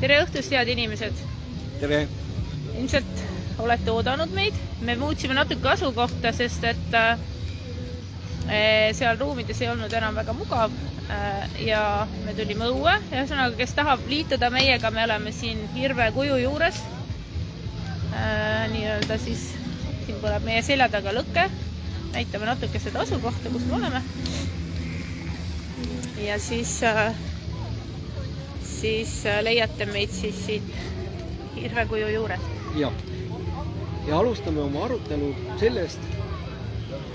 Tere õhtust, head inimesed! Tere! Ilmselt olete oodanud meid. Me muutsime natuke asukohta, sest et seal ruumides ei olnud enam väga mugav ja me tulime õue. Ühesõnaga, kes tahab liituda meiega, me oleme siin Hirve kuju juures. Nii-öelda siis siin põleb meie selja taga lõkke. Näitame natuke seda asukohta, kus me oleme. Ja siis leiate meid siis siit Hirve kuju juures. Ja alustame oma arutelu sellest,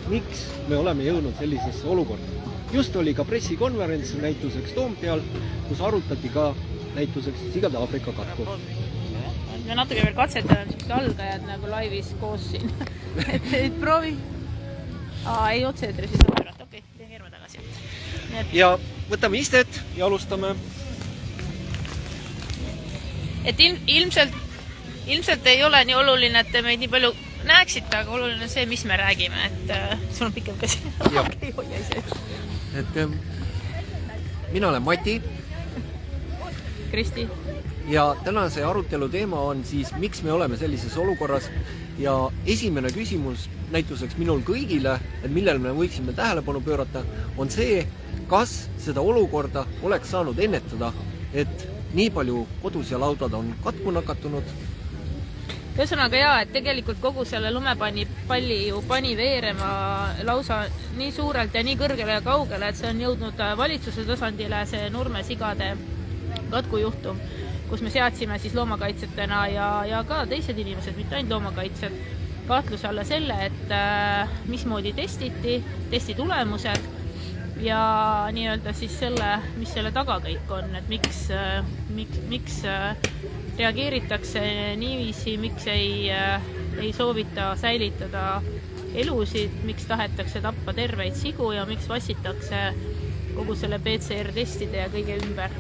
miks me oleme jõudnud sellisesse olukorda. Just oli ka pressikonverents näituseks Toompeal, kus arutati ka näituseks Sigade Aafrika katku. Me natuke veel katsetame sellised algajad nagu laivis koos siin. Et proovi. Ei otse-eetris ei saa pöörata. Okei, teen Hirve tagasi. Ja võtame istet ja alustame. Et ilmselt ei ole nii oluline, et te meid nii palju näeksite, aga oluline on see, mis me räägime. Et sul on pikem käsi. Okei, hoia ise. Et mina olen Mati. Kristi. Ja tänase arutelu teema on siis, miks me oleme sellises olukorras. Ja esimene küsimus näituseks minul kõigile, et millele me võiksime tähelepanu pöörata, on see, kas seda olukorda oleks saanud ennetada, et nii palju kodus ja laudad on katku nakatunud. Ühesõnaga et tegelikult kogu selle lumepalli ju pani veerema lausa nii suurelt ja nii kõrgele ja kaugele, et see on jõudnud valitsuse tasandile see Nurme sigade katkujuhtum, kus me seadsime siis loomakaitsetena ja ka teised inimesed, mitte ainult loomakaitsed, kahtluse alla selle, et mismoodi testi tulemused ja nii-öelda siis selle, mis selle taga kõik on, et miks reageeritakse niiviisi, miks ei soovita säilitada elusid, miks tahetakse tappa terveid sigu ja miks vassitakse kogu selle PCR-testide ja kõige ümber.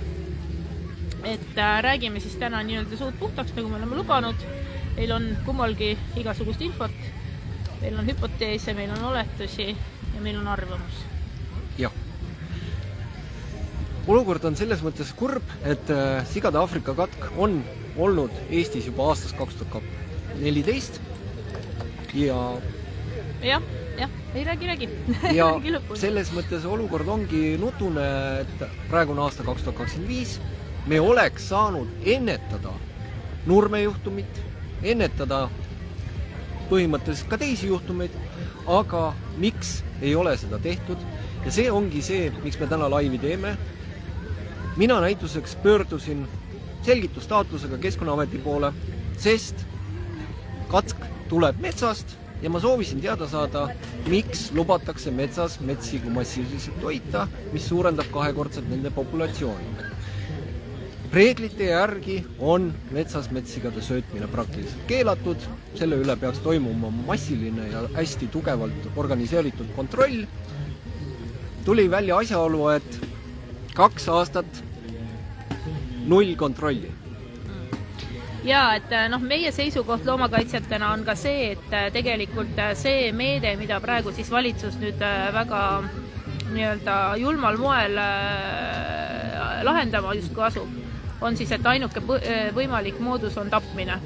Et räägime siis täna nii-öelda suud puhtaks, nagu me oleme lubanud. Meil on kummalgi igasugust infot, meil on hüpoteese, meil on oletusi ja meil on arvamus. Jah. Olukord on selles mõttes kurb, et Sigade Aafrika katk on olnud Eestis juba aastast 2014 ja ei räägi. Ja selles mõttes olukord ongi nutune, et praegune aasta 2025 me oleks saanud ennetada Nurme juhtumit, ennetada põhimõtteliselt ka teisi juhtumeid, aga miks ei ole seda tehtud? Ja see ongi see, miks me täna laivi teeme. Mina näituseks pöördusin selgitustaatlusega Keskkonnaameti poole, sest katk tuleb metsast ja ma soovisin teada saada, miks lubatakse metsas metsigu massiliselt toita, mis suurendab kahekordselt nende populatsiooni. Reeglite järgi on metsas metsigade söötmine praktiliselt keelatud, selle üle peaks toimuma massiline ja hästi tugevalt organiseeritud kontroll. Tuli välja asjaolu, et 2 aastat 0 kontrolli. Ja, et meie seisukoht loomakaitsetena on ka see, et tegelikult see meede, mida praegu siis valitsus nüüd väga nii-öelda julmal moel lahendama justkui asub, on siis, et ainuke võimalik moodus on tapmine.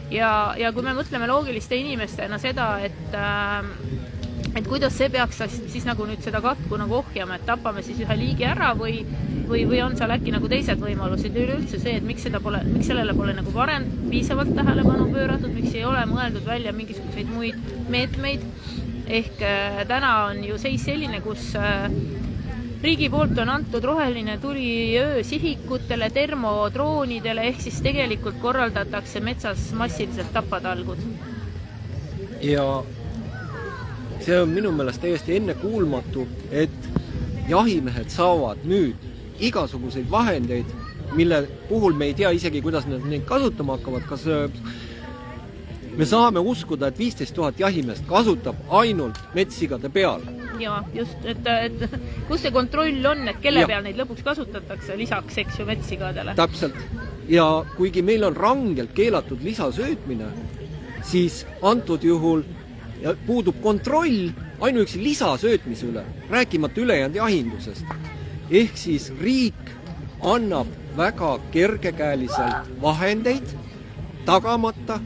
Ja kui me mõtleme loogiliste inimestena seda, et kuidas see peaks siis nagu nüüd seda katku nagu ohjama, et tapame siis ühe liigi ära või on seal äkki nagu teised võimalused ja üleüldse see, et miks sellele pole nagu varem piisavalt tähelepanu pööratud, miks ei ole mõeldud välja mingisuguseid muid meetmeid. Ehk täna on ju seis selline, kus riigi poolt on antud roheline tuli öösihikutele, termodroonidele, ehk siis tegelikult korraldatakse metsas massiliselt tapatalgud. Ja see on minu meelest täiesti ennekuulmatu, et jahimehed saavad nüüd igasuguseid vahendeid, mille puhul me ei tea isegi, kuidas neid kasutama hakkavad. Kas me saame uskuda, et 15 000 jahimeest kasutab ainult metssigade peal? Ja just, et kus see kontroll on, et kelle peal neid lõpuks kasutatakse lisaks, eks ju, metssigadele. Täpselt. Ja kuigi meil on rangelt keelatud lisasöötmine, siis antud juhul puudub kontroll ainuüksi lisasöötmise üle, rääkimata ülejäänud jahindusest. Ehk siis riik annab väga kergekäeliselt vahendeid, tagamata,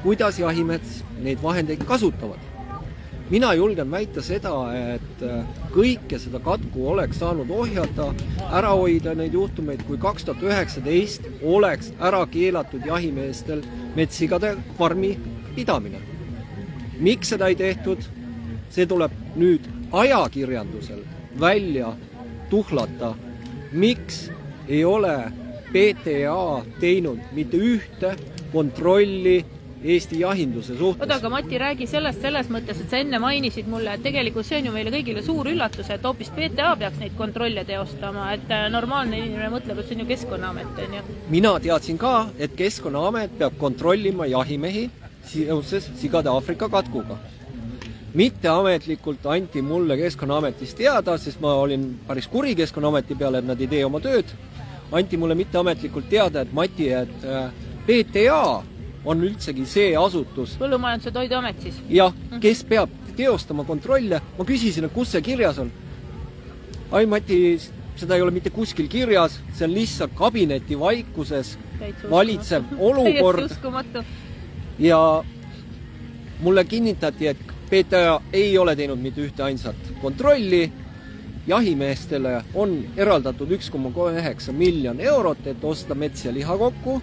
kuidas jahimehed neid vahendeid kasutavad. Mina julgen väita seda, et kõike seda katku oleks saanud ohjata, ära hoida neid juhtumeid, kui 2019 oleks ära keelatud jahimeestel metssigade farmi pidamine. Miks seda ei tehtud? See tuleb nüüd ajakirjandusel välja tuhlata. Miks ei ole PTA teinud mitte ühte kontrolli Eesti jahinduse suhtes? Oda, aga Mati, räägi sellest selles mõttes, et sa enne mainisid mulle, et tegelikult see on ju meile kõigile suur üllatus, et hoopis PTA peaks neid kontrolle teostama, et normaalne inimene mõtleb, et see on ju Keskkonnaamet. Mina teadsin ka, et Keskkonnaamet peab kontrollima jahimehi seoses sigade Aafrika katkuga. Mitteametlikult anti mulle Keskkonnaametist teada, sest ma olin päris kuri Keskkonnaameti peale, et nad ei tee oma tööd. Anti mulle mitteametlikult teada, et Mati, et PTA on üldsegi see asutus. Põllumajanduse Toiduamet siis? Jah, kes peab teostama kontrolle. Ma küsisin, et kus see kirjas on. Ai, Mati, seda ei ole mitte kuskil kirjas, see on lihtsalt kabineti vaikuses valitsev olukord. Ja mulle kinnitati, et PTA ei ole teinud mitte ühte ainsat kontrolli. Jahimeestele on eraldatud 1,9 miljon eurot, et osta mets ja liha kokku.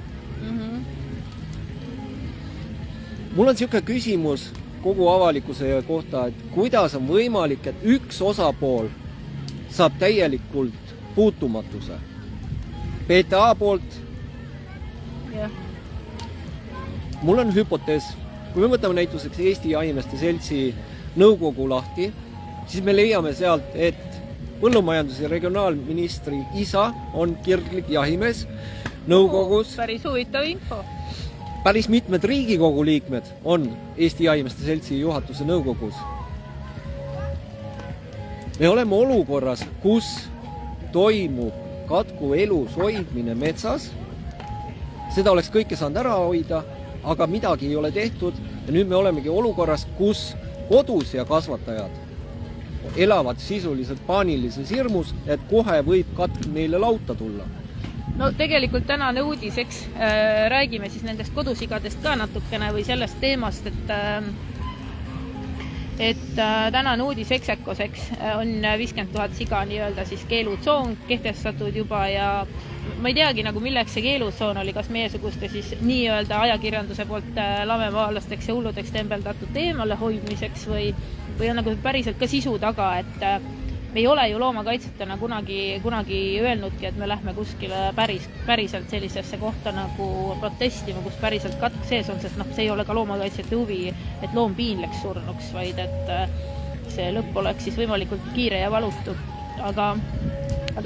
Mul on niisugune küsimus kogu avalikkuse kohta, et kuidas on võimalik, et üks osapool saab täielikult puutumatuse. PTA poolt. Mul on hüpotees, kui me võtame näituseks Eesti Jahimeeste Seltsi nõukogu lahti, siis me leiame sealt, et põllumajandus- ja regionaalministri isa on kirglik jahimees nõukogus. Päris huvitav info. Päris mitmed Riigikogu liikmed on Eesti Jahimeeste Seltsi juhatuse nõukogus. Me oleme olukorras, kus toimub katku elus hoidmine metsas. Seda oleks kõike saanud ära hoida, aga midagi ei ole tehtud. Ja nüüd me olemegi olukorras, kus kodus ja kasvatajad elavad sisuliselt paanilises hirmus, et kohe võib katk neile lauta tulla. No tegelikult tänane uudis, eks räägime siis nendest kodusigadest ka natukene või sellest teemast, et tänane uudis Execos, eks, on 50 000 siga nii-öelda siis keelutsoon kehtestatud juba ja ma ei teagi, nagu milleks see keelutsoon oli, kas meiesuguste siis nii-öelda ajakirjanduse poolt lamemaalasteks ja hulludeks tembeldatud teemale hoidmiseks või on nagu päriselt ka sisu taga, et me ei ole ju loomakaitsetena kunagi öelnudki, et me lähme kuskile päriselt sellisesse kohta nagu protestima, kus päriselt katk sees on, sest see ei ole ka loomakaitsjate huvi, et loom piinleks surnuks, vaid et see lõpp oleks siis võimalikult kiire ja valutu. Aga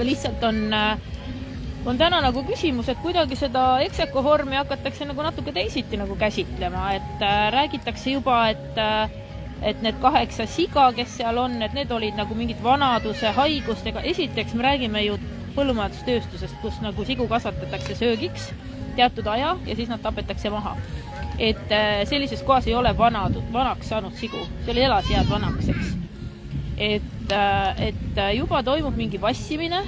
lihtsalt on täna nagu küsimus, et kuidagi seda Execo vormi hakatakse nagu natuke teisiti nagu käsitlema, et räägitakse juba, et need 8 siga, kes seal on, et need olid nagu mingid vanaduse haigustega. Esiteks me räägime ju põllumajandustööstusest, kus nagu sigu kasvatatakse söögiks teatud aja ja siis nad tapetakse maha. Et sellises kohas ei ole vanaks saanud sigu, seal elas jääb vanaks, eks. Et juba toimub mingi vassimine,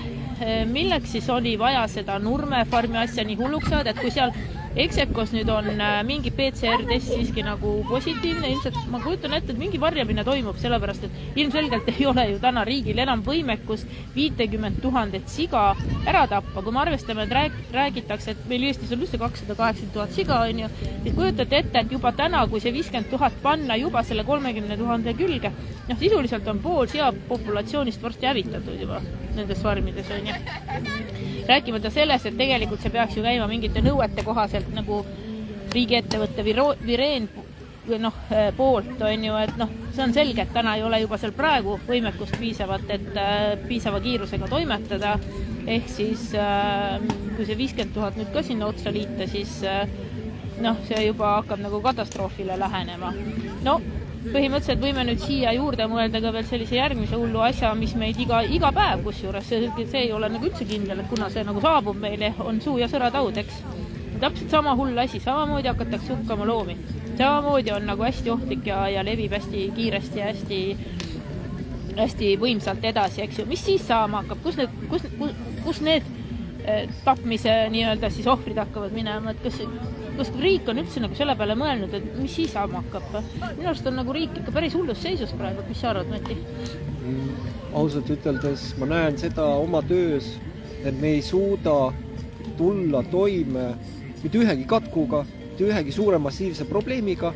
milleks siis oli vaja seda Nurme farmi asja nii hulluks saada, et kui seal Execos nüüd on mingi PCR-test siiski nagu positiivne, ilmselt ma kujutan ette, et mingi varjamine toimub, sellepärast, et ilmselgelt ei ole ju täna riigil enam võimekust 50 000 siga ära tappa. Kui me arvestame, et räägitakse, et meil Eestis on üldse 280 000 siga, on ju, siis kujutate ette, et juba täna, kui see 50 000 panna juba selle 30 000 külge, sisuliselt on pool seapopulatsioonist varsti hävitatud juba nendes farmides, on ju. Rääkimata sellest, et tegelikult see peaks ju käima mingite nõuete kohaselt nagu riigiettevõtte Vireen poolt, on ju, et see on selge, et täna ei ole juba seal praegu võimekust piisavat, et piisava kiirusega toimetada, ehk siis kui see 50 000 nüüd ka sinna otsa liita, siis see juba hakkab nagu katastroofile lähenema. Põhimõtteliselt võime nüüd siia juurde mõelda ka veel sellise järgmise hullu asja, mis meid iga päev, kusjuures see ei ole nagu üldse kindel, et kuna see nagu saabub meile, on suu- ja sõrataud, eks. Täpselt sama hull asi, samamoodi hakatakse hukkama loomi. Samamoodi on nagu hästi ohtlik ja levib hästi kiiresti ja hästi võimsalt edasi, eks ju. Mis siis saama hakkab? Kus need tapmise nii-öelda siis ohvrid hakkavad minema, et kas riik on üldse nagu selle peale mõelnud, et mis siis saama hakkab? Minu arust on nagu riik ikka päris hullus seisus praegu, mis sa arvad, Mati? Ausalt üteldes ma näen seda oma töös, et me ei suuda tulla toime mitte ühegi katkuga, mitte ühegi suure massiivse probleemiga.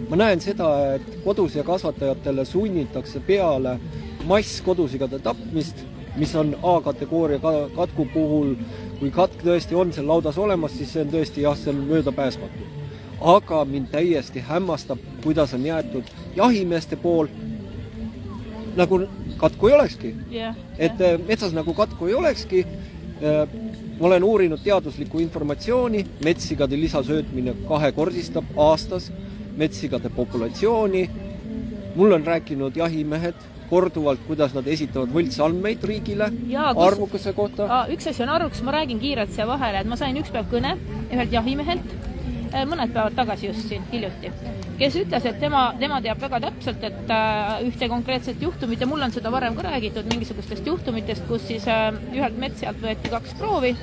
Ma näen seda, et kodus ja kasvatajatele sunnitakse peale masskodusigade tapmist, mis on A-kategooria katku puhul, kui katk tõesti on seal laudas olemas, siis see on tõesti see on möödapääsmatu. Aga mind täiesti hämmastab, kuidas on jäetud jahimeeste pool, nagu katku ei olekski. Et metsas nagu katku ei olekski. Ma olen uurinud teaduslikku informatsiooni, metssigade lisasöötmine 2-kordistab aastas metssigade populatsiooni. Mul on rääkinud jahimehed korduvalt, kuidas nad esitavad võltsandmeid riigile arvukuse kohta. Üks asi on arvuks, ma räägin kiirelt siia vahele, et ma sain üks päev kõne ühelt jahimehelt, mõned päevad tagasi just siin hiljuti, kes ütles, et tema teab väga täpselt, et ühte konkreetset juhtumit, ja mul on seda varem ka räägitud mingisugustest juhtumitest, kus siis ühelt metsjalt võeti 2 proovi,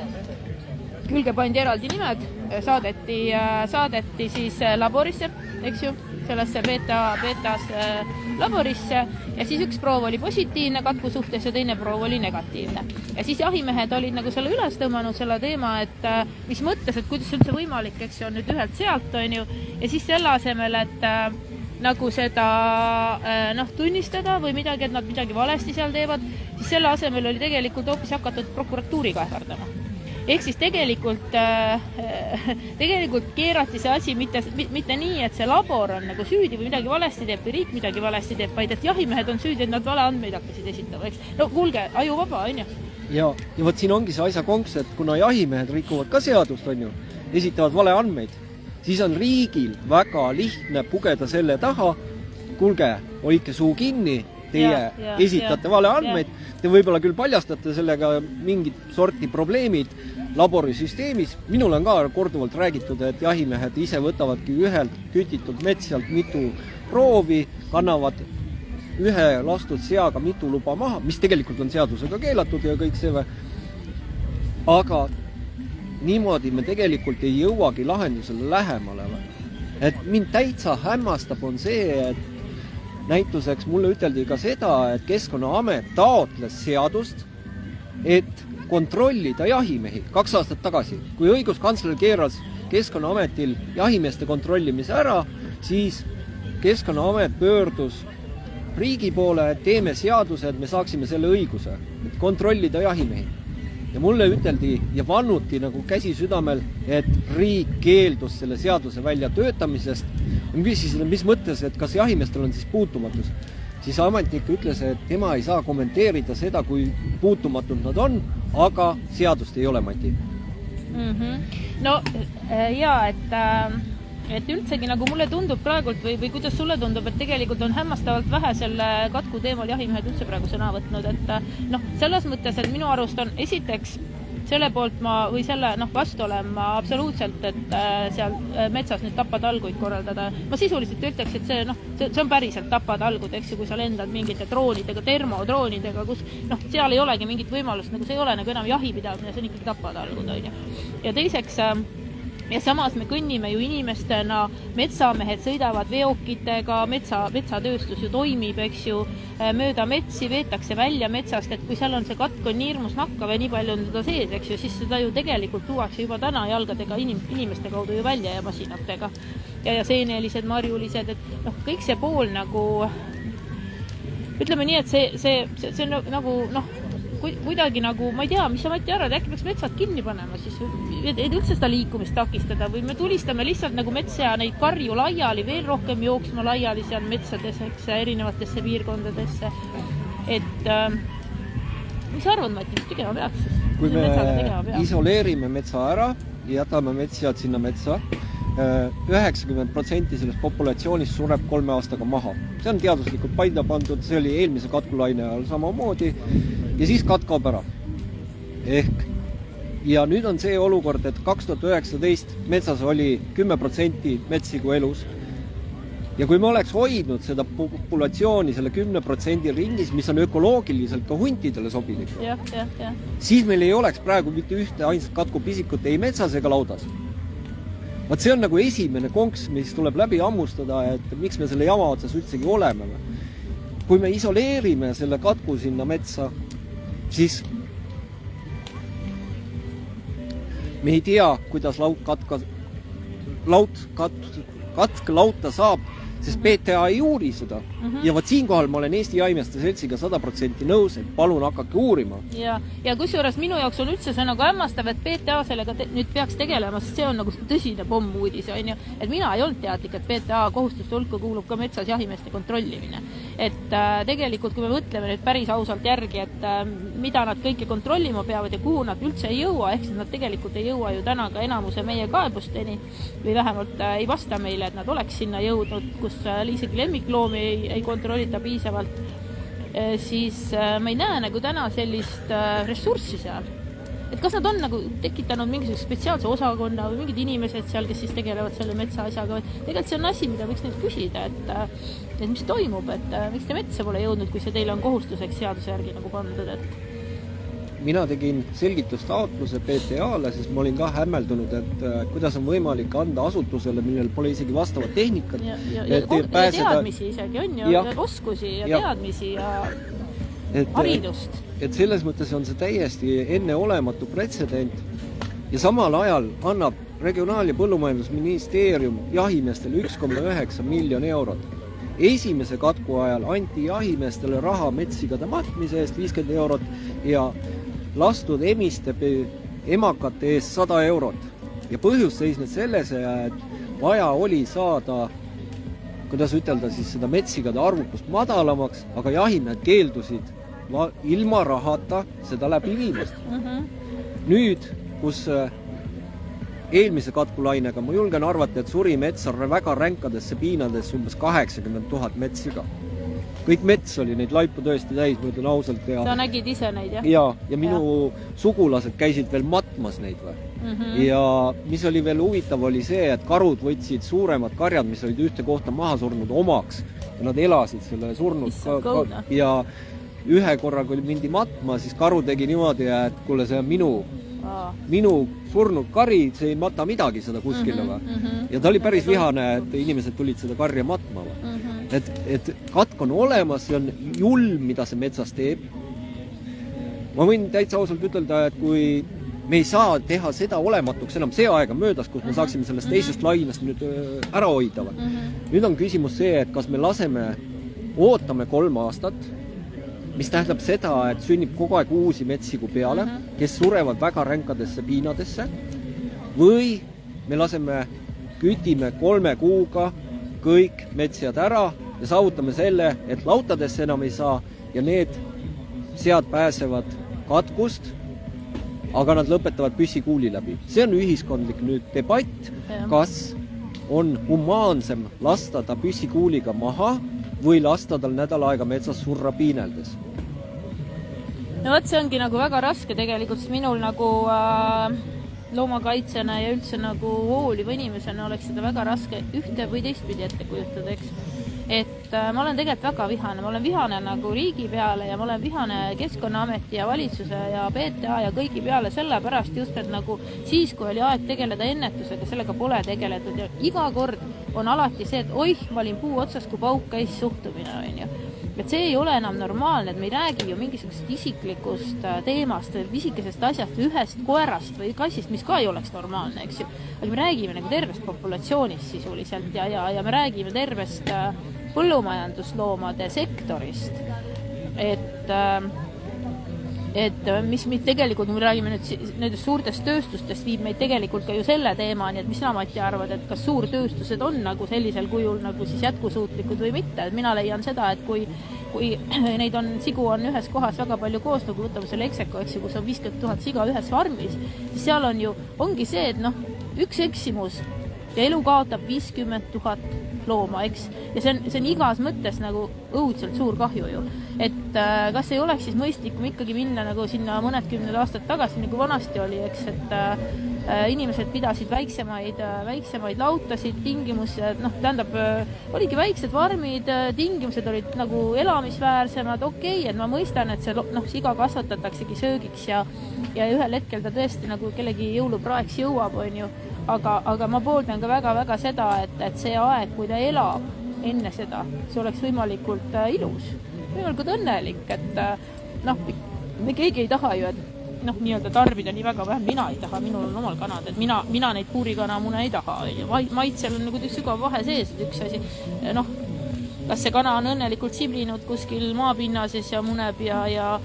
külge pandi eraldi nimed, saadeti siis laborisse, eks ju, sellesse beetas laborisse, ja siis üks proov oli positiivne katku suhtes ja teine proov oli negatiivne. Ja siis jahimehed olid nagu selle üles tõmmanud selle teema, et mis mõttes, et kuidas üldse võimalik, eks see on nüüd ühelt sealt, on ju, ja siis selle asemel, et nagu seda tunnistada või midagi, et nad midagi valesti seal teevad, siis selle asemel oli tegelikult hoopis hakatud prokuratuuriga ähvardama. Ehk siis tegelikult keerati see asi mitte nii, et see labor on nagu süüdi või midagi valesti teeb või riik midagi valesti teeb, vaid et jahimehed on süüdi, et nad vale andmeid hakkasid esitama. Eks? No kuulge, aju vaba, on ju? Ja võt siin ongi see asja konks, et kuna jahimehed rikuvad ka seadust, on ju, esitavad vale andmeid, siis on riigil väga lihtne pugeda selle taha, kuulge, hoidke suu kinni, teie esitate vale andmeid, te võib-olla küll paljastate sellega mingit sorti probleemid laborisüsteemis. Minul on ka korduvalt räägitud, et jahimehed ise võtavadki ühelt kütitud metsjalt mitu proovi, kannavad ühe lastud seaga mitu luba maha, mis tegelikult on seadusega keelatud ja kõik see. Aga niimoodi me tegelikult ei jõuagi lahendusele lähemale. Et mind täitsa hämmastab on see, et näituseks mulle üteldi ka seda, et Keskkonnaamet taotles seadust, et kontrollida jahimehi 2 aastat tagasi. Kui õiguskantsler keeras Keskkonnaametil jahimeeste kontrollimise ära, siis Keskkonnaamet pöördus riigi poole, et teeme seaduse, et me saaksime selle õiguse, et kontrollida jahimehi. Ja mulle üteldi ja vannuti nagu käsi südamel, et riik keeldus selle seaduse välja töötamisest. Ma küsisin, mis mõttes, et kas jahimeestel on siis puutumatus. Siis ametnik ütles, et tema ei saa kommenteerida seda, kui puutumatud nad on, aga seadust ei ole, Mati. No et üldsegi nagu mulle tundub praegult või kuidas sulle tundub, et tegelikult on hämmastavalt vähe selle katku teemal jahimehed üldse praegu sõna võtnud, et selles mõttes, et minu arust on esiteks selle poolt või selle vastu olen ma absoluutselt, et seal metsas nüüd tapatalguid korraldada. Ma sisuliselt ütleks, et see on päriselt tapatalgud, eks ju, kui sa lendad mingite droonidega, termodroonidega, kus seal ei olegi mingit võimalust, nagu see ei ole nagu enam jahipidamine, see on ikkagi tapatalgud, on ju. Ja teiseks, ja samas me kõnnime ju inimestena, metsamehed sõidavad veokitega, metsatööstus ju toimib, eks ju, mööda metsi veetakse välja metsast, et kui seal on see katk on nii hirmus nakkav ja nii palju on seda sees, eks ju, siis seda ju tegelikult tuuakse juba täna jalgadega inimeste kaudu ju välja ja masinatega. Ja seenelised, marjulised, et kõik see pool nagu, ütleme nii, et see on nagu, kuidagi nagu, ma ei tea, mis sa Mati arvad, äkki peaks metsad kinni panema, siis et üldse seda liikumist takistada või me tulistame lihtsalt nagu metsa neid karju laiali, veel rohkem jooksma laiali seal metsades, eks, erinevatesse piirkondadesse. Et mis sa arvad, Mati, mis tegema peaks siis? Kui me isoleerime metsa ära ja jätame metsjad sinna metsa, 90% sellest populatsioonist sureb 3 aastaga maha. See on teaduslikult paika pandud, see oli eelmise katkulaine ajal samamoodi ja siis katk kaob ära. Ja nüüd on see olukord, et 2019 metsas oli 10% metssigu elus. Ja kui me oleks hoidnud seda populatsiooni selle 10% ringis, mis on ökoloogiliselt ka huntidele sobilik, siis meil ei oleks praegu mitte ühte ainsat katkupisikut ei metsas ega laudas. Vaat see on nagu esimene konks, mis tuleb läbi ammustada, et miks me selle jama otsas üldsegi oleme. Kui me isoleerime selle katku sinna metsa, siis me ei tea, kuidas katk lauta saab, sest PTA ei uuri seda. Ja võt siinkohal ma olen Eesti Jahimeeste Seltsiga 100% nõus, et palun hakake uurima. Ja kusjuures minu jaoks on üldse see nagu hämmastav, et PTA sellega nüüd peaks tegelema, sest see on nagu tõsine pommuudis, on ju. Et mina ei olnud teadlik, et PTA kohustuste hulka kuulub ka metsas jahimeeste kontrollimine. Et tegelikult, kui me mõtleme nüüd päris ausalt järgi, et mida nad kõike kontrollima peavad ja kuhu nad üldse ei jõua, ehk siis nad tegelikult ei jõua ju täna ka enamuse meie kaebusteni või vähemalt ei vasta meile, et nad oleks sinna jõudnud, kus isegi lemmikloomi ei kontrollita piisavalt, siis ma ei näe nagu täna sellist ressurssi seal. Et kas nad on nagu tekitanud mingisuguse spetsiaalse osakonna või mingid inimesed seal, kes siis tegelevad selle metsa asjaga. Tegelikult see on asi, mida võiks neid küsida, et mis toimub, et miks te metsa pole jõudnud, kui see teile on kohustuseks seaduse järgi nagu pandud, et mina tegin selgitustaotluse PTA-le, sest ma olin ka hämmeldunud, et kuidas on võimalik anda asutusele, millel pole isegi vastavat tehnikat. Ja teadmisi isegi on ju, oskusi ja teadmisi ja haridust. Et selles mõttes on see täiesti enneolematu pretsedent ja samal ajal annab Regionaal- ja Põllumajandusministeerium jahimeestele 1,9 miljon eurot. Esimese katku ajal anti jahimeestele raha metsigade matmise eest 50 eurot ja lastud emiste emakate eest 100 eurot. Ja põhjus seisneb selles, et vaja oli saada, kuidas ütelda, siis seda metsigade arvukust madalamaks, aga jahimehed keeldusid ilma rahata seda läbi viimast. Nüüd, kus eelmise katkulainega ma julgen arvata, et suri metsa väga ränkadesse piinadesse umbes 80 000 metsiga. Kõik mets oli neid laipu tõesti täis, ma ütlen ausalt. Sa nägid ise neid, jah? Ja minu sugulased käisid veel matmas neid või. Ja mis oli veel huvitav, oli see, et karud võtsid suuremad karjad, mis olid ühte kohta maha surnud omaks ja nad elasid selle surnud ja ühe korraga mindi matma, siis karu tegi niimoodi, et kuule, see on minu surnud kari, see ei mata midagi seda kuskile või. Ja ta oli päris vihane, et inimesed tulid seda karja matma või. Et katk on olemas, see on julm, mida see metsas teeb. Ma võin täitsa ausalt ütelda, et kui me ei saa teha seda olematuks enam see aega möödas, kus me saaksime sellest teisest lainest nüüd ära hoida. Nüüd on küsimus see, et kas me ootame 3 aastat, mis tähendab seda, et sünnib kogu aeg uusi metsigu peale, kes surevad väga ränkadesse piinadesse, või me kütime 3 kuuga kõik metsjad ära ja saavutame selle, et lautadesse enam ei saa ja need sead pääsevad katkust, aga nad lõpetavad püssikuuli läbi. See on ühiskondlik nüüd debatt, kas on humaansem lasta ta püssikuuliga maha või lasta tal nädal aega metsas surra piineldes. No võt, see ongi nagu väga raske tegelikult, sest minul nagu loomakaitsena ja üldse nagu hooliva inimesena oleks seda väga raske ühte või teistpidi ette kujutada, eks. Et ma olen tegelikult väga vihane, ma olen vihane nagu riigi peale ja ma olen vihane Keskkonnaameti ja valitsuse ja PTA ja kõigi peale sellepärast just, et nagu siis, kui oli aeg tegeleda ennetusega, sellega pole tegeletud ja iga kord on alati see, et oih, ma olin puu otsas, kui pauk käis suhtumine, on ju. Et see ei ole enam normaalne, et me ei räägi ju mingisugust isiklikust teemast või isikesest asjast, ühest koerast või kassist, mis ka ei oleks normaalne, eks ju. Aga me räägime nagu tervest populatsioonist sisuliselt ja me räägime tervest põllumajandusloomade sektorist. Et mis tegelikult, kui me räägime nendest suurtest tööstustest, viib meid tegelikult ka ju selle teemani, et mis sina, Mati, arvad, et kas suurtööstused on nagu sellisel kujul nagu siis jätkusuutlikud või mitte. Et mina leian seda, et kui neid sigu on ühes kohas väga palju koos, nagu võtame selle Ekseko, eks ju, kus on 50 000 siga ühes farmis, siis seal ongi see, et üks eksimus ja elu kaotab 50 000 looma, eks. Ja see on igas mõttes nagu õudselt suur kahju ju. Et kas ei oleks siis mõistlikum ikkagi minna nagu sinna mõned 10 aastat tagasi, nagu vanasti oli, eks, et inimesed pidasid väiksemaid lautasid, tingimused, tähendab, oligi väiksed farmid, tingimused olid nagu elamisväärsemad, okei, et ma mõistan, et see siga kasvatataksegi söögiks ja ühel hetkel ta tõesti nagu kellegi jõulupraeks jõuab, on ju. Aga ma pooldan ka väga-väga seda, et see aeg, kui ta elab enne seda, see oleks võimalikult ilus, võimalikult õnnelik, et me keegi ei taha ju, et nii-öelda tarbida nii väga vähem, mina ei taha, minul on omal kanad, et mina neid puurikanamune ei taha, maitsel on nagu sügav vahe sees, et üks asi, kas see kana on õnnelikult siblinud kuskil maapinnases ja muneb ja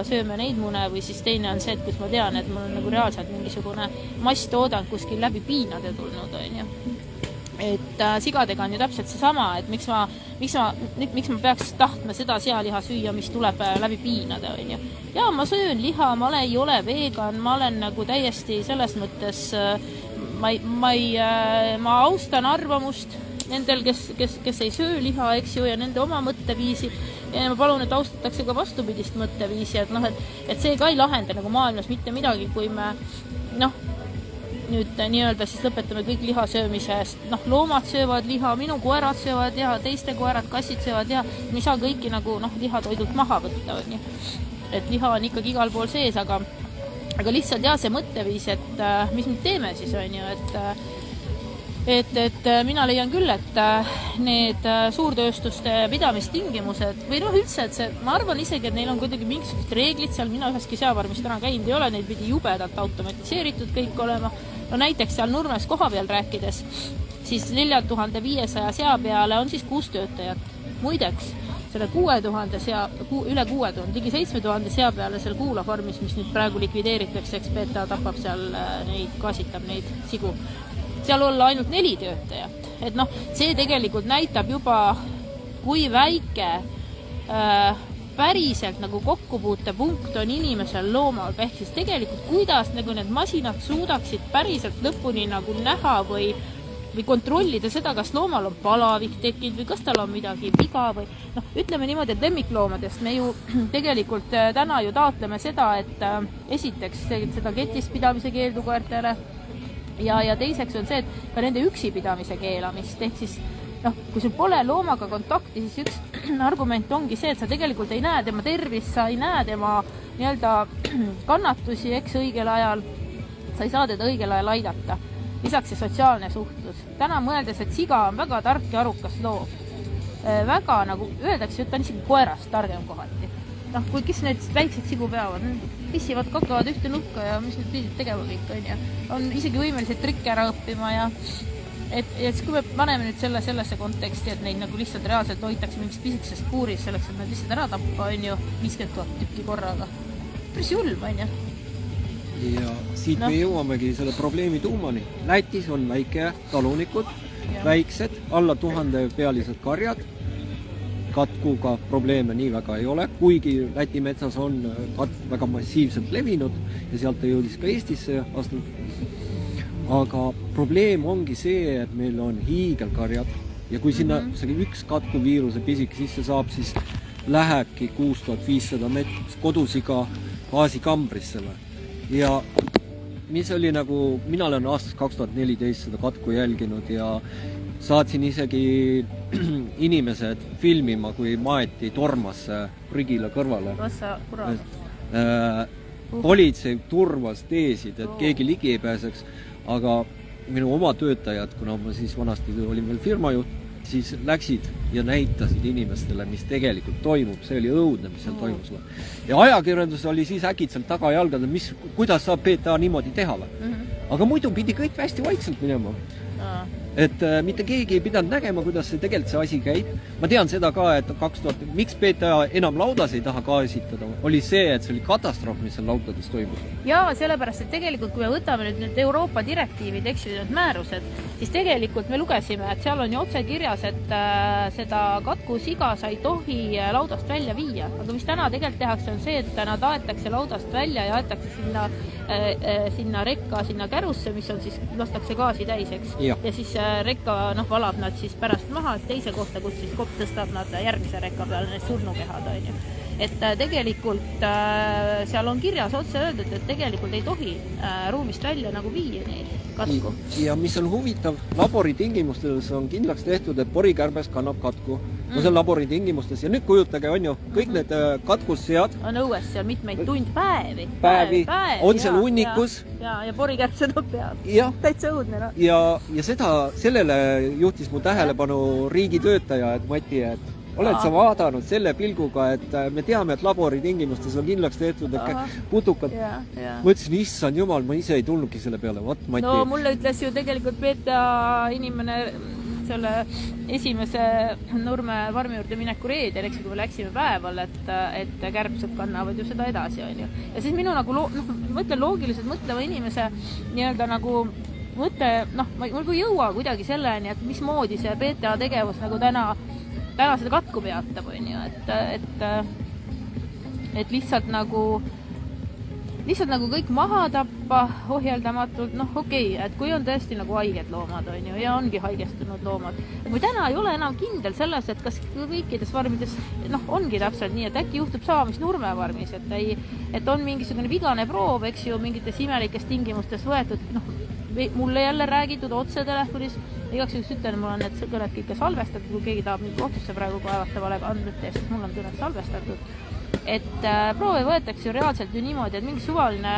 sööme neid mune või siis teine on see, et kus ma tean, et mul on nagu reaalselt mingisugune masstoodang kuskil läbi piinade tulnud, on ju. Et sigadega on ju täpselt seesama, et miks ma peaks tahtma seda sealiha süüa, mis tuleb läbi piinade, on ju. Ja ma söön liha, ma ei ole vegan, ma olen nagu täiesti selles mõttes, ma austan arvamust nendel, kes ei söö liha, eks ju, ja nende oma mõtteviisi. Ja ma palun, et austatakse ka vastupidist mõtteviisi, et see ka ei lahenda nagu maailmas mitte midagi, kui me nüüd nii-öelda siis lõpetame kõik lihasöömisest. Loomad söövad liha, minu koerad söövad liha, teiste koerad, kassid söövad liha. Me ei saa kõiki nagu lihatoidult maha võtta, on ju. Et liha on ikkagi igal pool sees, aga lihtsalt see mõtteviis, et mis me teeme siis, on ju, et mina leian küll, et need suurtööstuste pidamistingimused või üldse, et ma arvan isegi, et neil on kuidagi mingisugused reeglid seal, mina üheski seafarmis täna käinud ei ole, neid pidi jubedalt automatiseeritud kõik olema. Näiteks seal Nurmes koha peal rääkides, siis 4500 sea peale on siis 6 töötajat. Muideks, selle 6000 üle 6000, ligi 7000 sea peale seal kuulafarmis, mis nüüd praegu likvideeritakse, eks PTA tapab seal gaasitab neid sigu. Seal olla ainult 4 töötajat. Et see tegelikult näitab juba, kui väike päriselt nagu kokkupuutepunkt on inimesel loomal. Ehk siis tegelikult, kuidas nagu need masinad suudaksid päriselt lõpuni nagu näha või kontrollida seda, kas loomal on palavik tekkinud või kas tal on midagi viga või ütleme niimoodi, et lemmikloomadest me ju tegelikult täna ju taotleme seda, et esiteks seda ketist pidamise keeldu koertele ja teiseks on see, et ka nende üksipidamise keelamist, ehk siis kui sul pole loomaga kontakti, siis üks argument ongi see, et sa tegelikult ei näe tema tervist, sa ei näe tema nii-öelda kannatusi, eks õigel ajal, sa ei saa teda õigel ajal aidata. Lisaks see sotsiaalne suhtlus. Täna mõeldes, et siga on väga tark ja arukas loom. Väga nagu öeldakse, et ta on isegi koerast targem kohati. Kui kes need väiksed sigu peavad, pissivad, kakavad ühte nukka ja mis need pidid tegema kõik, on ju. On isegi võimelised trikke ära õppima ja et kui me paneme nüüd sellesse konteksti, et neid nagu lihtsalt reaalselt hoitakse mingis pisikesest puuris selleks, et nad lihtsalt ära tappa, on ju, 50 000 tükki korraga. Päris julm, on ju. Ja siit me jõuamegi selle probleemi tuumani. Lätis on väike talunikud, väiksed, alla 1000 pealised karjad. Katkuga probleeme nii väga ei ole, kuigi Läti metsas on katk väga massiivselt levinud ja sealt ta jõudis ka Eestisse aastal. Aga probleem ongi see, et meil on hiigelkarjad ja kui sinna üks katkuviiruse pisik sisse saab, siis lähebki 6500 metrist kodusiga gaasikambrissele. Ja mis oli nagu, mina olen aastast 2014 seda katku jälginud ja saatsin isegi inimesed filmima, kui maeti tormas prügila kõrvale. Politsei turvas teesid, et keegi ligi ei pääseks, aga minu oma töötajad, kuna ma siis vanasti olin veel firmajuht, siis läksid ja näitasid inimestele, mis tegelikult toimub. See oli õudne, mis seal toimus. Ja ajakirjandus oli siis äkitselt tagajalgada, kuidas saab PTA niimoodi teha. Aga muidu pidi kõik hästi vaikselt minema. et mitte keegi ei pidanud nägema, kuidas see tegelikult see asi käib. Ma tean seda ka, et 2000, miks PTA enam laudas ei taha ka esitada, oli see, et see oli katastroof, mis seal laudades toimus. Ja sellepärast, et tegelikult, kui me võtame nüüd Euroopa direktiivid, eks ju, need määrused, siis tegelikult me lugesime, et seal on ju otse kirjas, et seda katkusiga sa ei tohi laudast välja viia. Aga mis täna tegelikult tehakse, on see, et nad aetakse laudast välja ja aetakse sinna rekka, sinna kärusse, mis on siis, lastakse gaasi täiseks. Ja siis rekka valab nad siis pärast maha, et teise kohta, kus siis kopp tõstab nad järgmise rekka peale need surnukehad, on ju. Et tegelikult seal on kirjas otse öeldud, et tegelikult ei tohi ruumist välja nagu viia neid katku. Ja mis on huvitav, labori tingimustes on kindlaks tehtud, et porikärbes kannab katku. No see on labori tingimustes ja nüüd kujutage, on ju, kõik need katkussead on õues seal mitmeid päevi on seal hunnikus ja porikärbs seda peab. Täitsa õudne. Ja sellele juhtis mu tähelepanu riigitöötaja, et Mati, et oled sa vaadanud selle pilguga, et me teame, et labori tingimustes on kindlaks tehtud, et putukad. Ma ütlesin, issand jumal, ma ise ei tulnudki selle peale. Mati. No mulle ütles ju tegelikult PTA inimene selle esimese Nurme farmi juurde mineku reedel, eks kui me läksime päeval, et kärbsed kannavad ju seda edasi, on ju. Ja siis minu nagu, mõtlen loogiliselt mõtleva inimese nii-öelda nagu mõte, ma ei jõua kuidagi selleni, et mismoodi see PTA tegevus nagu täna seda katku peatab, on ju, et lihtsalt nagu kõik maha tappa ohjeldamatult, okei, et kui on tõesti nagu haiged loomad, on ju, ja ongi haigestunud loomad. Kui täna ei ole enam kindel selles, et kas kõikides farmides, ongi täpselt nii, et äkki juhtub sama, mis Nurme farmis, et on mingisugune vigane proov, eks ju, mingites imelikes tingimustes võetud, mulle jälle räägitud otse telefonis, igaks juhuks ütlen, mul on need kõned kõike salvestatud, kui keegi tahab mind kohtusse praegu kaevata valega andmete, sest mul on kõned salvestatud. Et proove võetakse ju reaalselt ju niimoodi, et mingi suvaline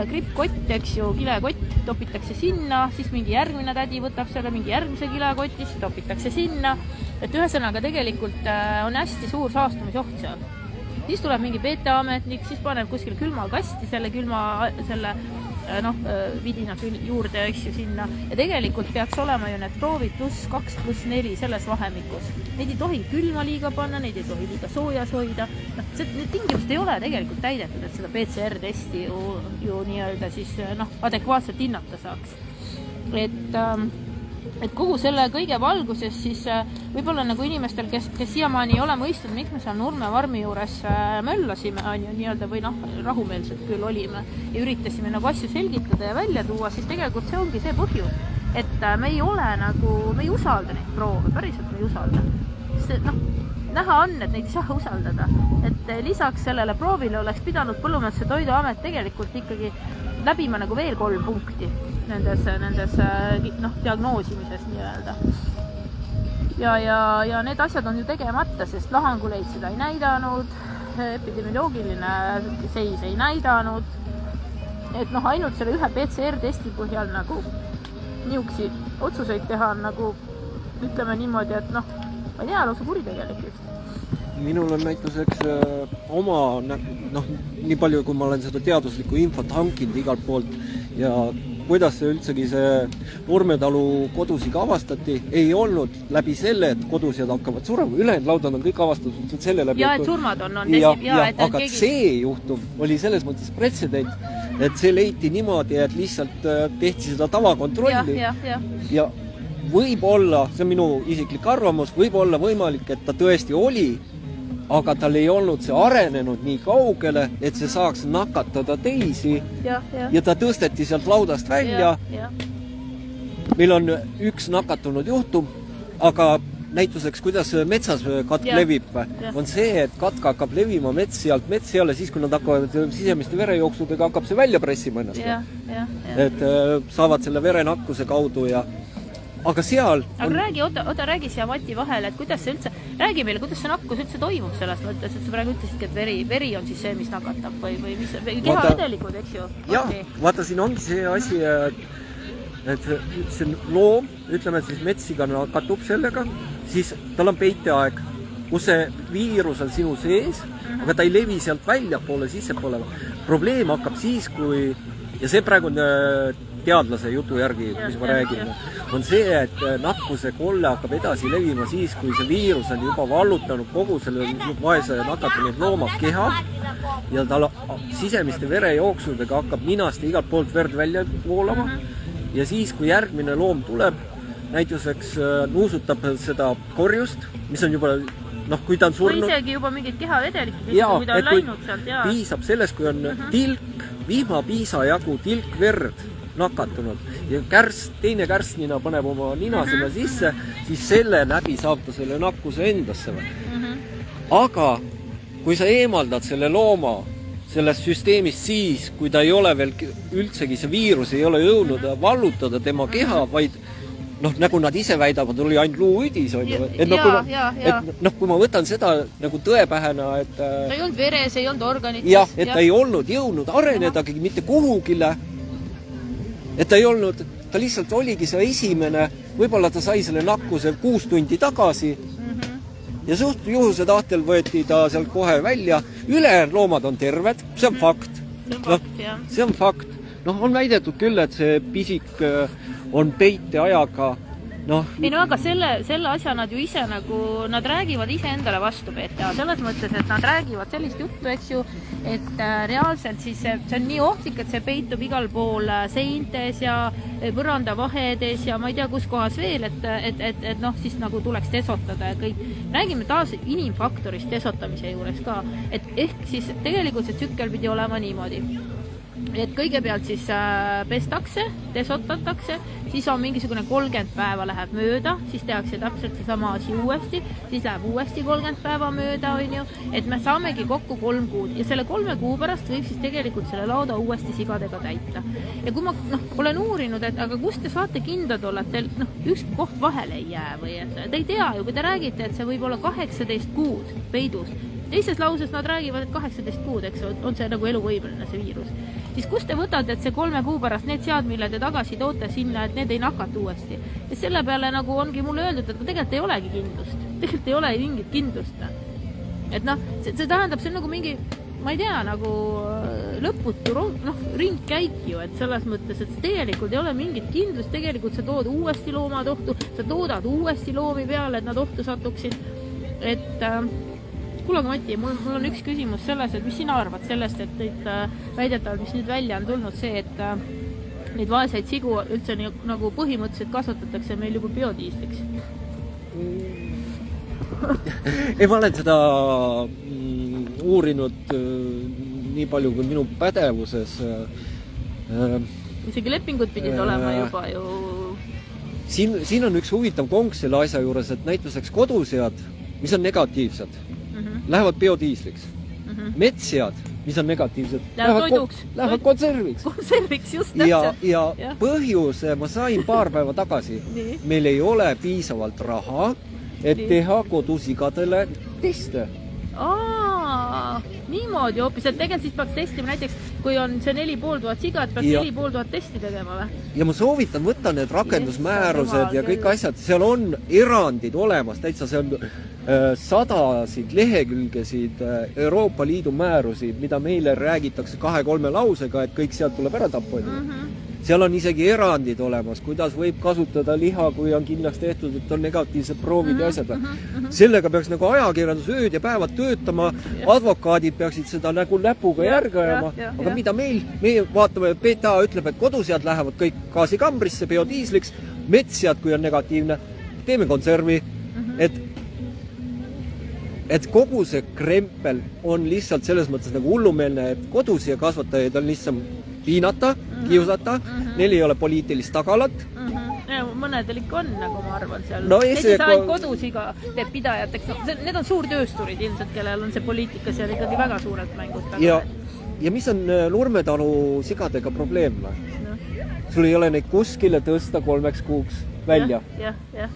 grippkott, eks ju, kilekott topitakse sinna, siis mingi järgmine tädi võtab selle mingi järgmise kilekotti, siis topitakse sinna. Et ühesõnaga tegelikult on hästi suur saastumisoht seal. Siis tuleb mingi PTA ametnik, siis paneb kuskil külmakasti selle vidina juurde, eks ju, sinna. Ja tegelikult peaks olema ju need proovid +2+4 selles vahemikus. Neid ei tohi külma liiga panna, neid ei tohi liiga soojas hoida. Need tingimused ei ole tegelikult täidetud, et seda PCR-testi ju nii-öelda siis adekvaatselt hinnata saaks. Et kogu selle kõige valguses siis võib-olla nagu inimestel, kes siiamaani ei ole mõistnud, miks me seal Nurme farmi juures möllasime, on ju nii-öelda või rahumeelselt küll olime ja üritasime nagu asju selgitada ja välja tuua, siis tegelikult see ongi see põhjus, et me ei usalda neid proove, päriselt me ei usalda. Sest näha on, et neid ei saa usaldada. Et lisaks sellele proovile oleks pidanud Põllumajanduse Toiduamet tegelikult ikkagi läbima nagu veel 3 punkti nendes diagnoosimises nii-öelda. Ja need asjad on ju tegemata, sest lahanguleid seda ei näidanud, epidemioloogiline seis ei näidanud, et ainult selle ühe PCR-testi põhjal nagu niisugusi otsuseid teha on nagu, ütleme niimoodi, et ma ei tea, lausa kuritegelik just. Minul on näituseks oma, nii palju kui ma olen seda teaduslikku infot hankinud igalt poolt ja kuidas see üldsegi see Nurmetalu kodusiga avastati, ei olnud läbi selle, et kodusjad hakkavad surema. Ülejäänud laudad on kõik avastatud selle läbi. Ja et surmad on aga see juhtum oli selles mõttes pretsedent, et see leiti niimoodi, et lihtsalt tehti seda tavakontrolli. Ja võib-olla, see on minu isiklik arvamus, võib-olla võimalik, et ta tõesti oli, aga tal ei olnud see arenenud nii kaugele, et see saaks nakatada teisi ja ta tõsteti sealt laudast välja. Meil on üks nakatunud juhtum, aga näituseks, kuidas metsas katk levib, on see, et katk hakkab levima mets seale, siis kui nad hakkavad sisemiste verejooksudega, hakkab see välja pressima ennast. Et saavad selle verenakkuse kaudu ja aga seal Aga räägi siia Mati vahele, et kuidas see üldse, räägi meile, kuidas see nakkus üldse toimub selles mõttes, et sa praegu ütlesidki, et veri on siis see, mis nakatab või mis kehavedelikud, eks ju? Jah, vaata, siin ongi see asi, et see loom, ütleme, et siis metsiga nakatub sellega, siis tal on peiteaeg, kus see viirus on sinu sees, aga ta ei levi sealt väljapoole, sissepoole. Probleem hakkab siis, kui, ja see praegu on teadlase jutu järgi, mis ma räägin, on see, et nakkuse kolle hakkab edasi levima siis, kui see viirus on juba vallutanud kogu selle vaese nakatunud looma keha ja tal sisemiste verejooksudega hakkab ninast ja igalt poolt verd välja voolama ja siis, kui järgmine loom tuleb, näituseks nuusutab seda korjust, mis on juba kui ta on surnud. Või isegi juba mingid kehavedelikud, kui ta on läinud sealt. Piisab sellest, kui on tilk, vihmapiisa jagu tilk verd nakatunud ja teine kärstnina paneb oma nina sinna sisse, siis selle läbi saab ta selle nakkuse endasse. Aga kui sa eemaldad selle looma sellest süsteemist siis, kui ta ei ole veel üldsegi, see viirus ei ole jõudnud vallutada tema keha, vaid nagu nad ise väidavad, oli ainult luuüdis, on ju. Kui ma võtan seda nagu tõepähena, et ta ei olnud veres, ei olnud organites. Jah, et ta ei olnud jõudnud arenedagi mitte kuhugile. Et ta ei olnud, ta lihtsalt oligi see esimene, võib-olla ta sai selle nakkuse 6 tundi tagasi ja suht juhuse tahtel võeti ta sealt kohe välja. Ülejäänud loomad on terved, see on fakt. See on fakt. On väidetud küll, et see pisik on peiteajaga. Ei aga selle asja nad ju ise nad räägivad ise endale vastu PTA. Selles mõttes, et nad räägivad sellist juttu, eks ju, et reaalselt siis see on nii ohtlik, et see peitub igal pool seintes ja põrandavahedes ja ma ei tea, kus kohas veel, et siis nagu tuleks desotada ja kõik. Räägime taas inimfaktorist desotamise juures ka, et ehk siis tegelikult see tsükkel pidi olema niimoodi. Et kõigepealt siis pestakse, desotatakse, siis on mingisugune 30 päeva läheb mööda, siis tehakse täpselt see sama asi uuesti, siis läheb uuesti 30 päeva mööda, on ju, et me saamegi kokku 3 kuud ja selle 3 kuu pärast võib siis tegelikult selle lauda uuesti sigadega täita. Ja kui ma olen uurinud, et aga kust te saate kindlad olla, et teil ükski koht vahele ei jää või et te ei tea ju, kui te räägite, et see võib olla 18 kuud peidus. Teises lauses nad räägivad, et 18 kuud, eks on see nagu eluvõimeline see viirus. Siis kust te võtate, et see 3 kuu pärast need sead, mille te tagasi toote sinna, et need ei nakatu uuesti. Ja selle peale nagu ongi mulle öeldud, et tegelikult ei olegi kindlust. Tegelikult ei ole mingit kindlust. Et see tähendab, see on nagu mingi, ma ei tea, nagu lõputu ringkäik ju, et selles mõttes, et tegelikult ei ole mingit kindlust, tegelikult sa tood uuesti loomad ohtu, sa toodad uuesti loomi peale, et nad ohtu satuksid. Et kuule, Mati, mul on üks küsimus selles, et mis sina arvad sellest, et neid väidetavalt, mis nüüd välja on tulnud see, et neid vaeseid sigu üldse nagu põhimõtteliselt kasvatatakse meil juba biodiisliks? Ei, ma olen seda uurinud nii palju kui minu pädevuses. Isegi lepingud pidid olema juba ju. Siin on üks huvitav konks selle asja juures, et näituseks kodusead, mis on negatiivsed, lähevad biodiisliks. Metssead, mis on negatiivsed, lähevad konserviks. Konserviks, just täpselt. Ja põhjuse ma sain paar päeva tagasi. Meil ei ole piisavalt raha, et teha kodusigadele teste. Niimoodi hoopis, et tegelikult siis peaks testima näiteks, kui on see 4500 siga, et peaks 4500 testi tegema või? Ja ma soovitan võtta need rakendusmäärused ja kõik asjad, seal on erandid olemas, täitsa see on sadasid lehekülgesid Euroopa Liidu määrusid, mida meile räägitakse 2-3 lausega, et kõik sealt tuleb ära tappa. Seal on isegi erandid olemas, kuidas võib kasutada liha, kui on kindlaks tehtud, et on negatiivsed proovid ja asjad. Sellega peaks nagu ajakirjandus ööd ja päevad töötama, advokaadid peaksid seda nagu näpuga järgajama, aga mida meie vaatame, PTA ütleb, et kodusead lähevad kõik gaasikambrisse, biodiisliks, metssead, kui on negatiivne, teeme konservi, et kogu see krempel on lihtsalt selles mõttes nagu hullumeelne, et kodusia kasvatajaid on lihtsalt piinata, kiusata, neil ei ole poliitilist tagalat. Mõnedel ikka on, nagu ma arvan seal. Need ei saa ainult kodusiga teeb pidajateks. Need on suurtöösturid ilmselt, kellel on see poliitika seal ikkagi väga suurelt mängust. Ja mis on Nurmetalu sigadega probleem? Sul ei ole neid kuskile tõsta 3 kuuks välja.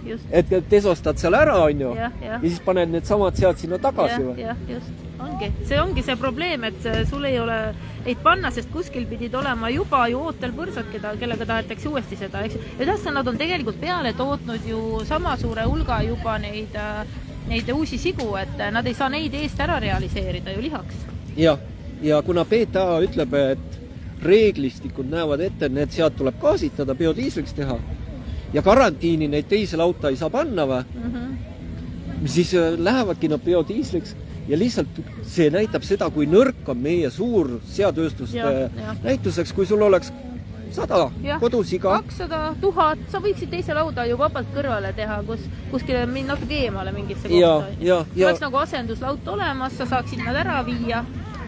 Just. Et desostad seal ära, on ju, ja siis paned need samad sead sinna tagasi. Just. See ongi see probleem, et sul ei ole neid panna, sest kuskil pidid olema juba ju ootel põrsad, kellega tahetakse uuesti seda. Ja tähtsa nad on tegelikult peale tootnud ju sama suure hulga juba neid uusi sigu, et nad ei saa neid eest ära realiseerida ju lihaks. Ja kuna PTA ütleb, et reeglistikud näevad ette, need sead tuleb gaasitada, biodiisliks teha ja karantiini neid teise lauta ei saa panna siis lähevadki nad biodiisliks ja lihtsalt see näitab seda, kui nõrk on meie suur seatööstuste näituseks, kui sul oleks 100 kodusiga. 200, 1000, sa võiksid teise lauda ju vabalt kõrvale teha, kuskile natuke eemale mingisse kohta. See oleks nagu asenduslaut olemas, sa saaksid nad ära viia,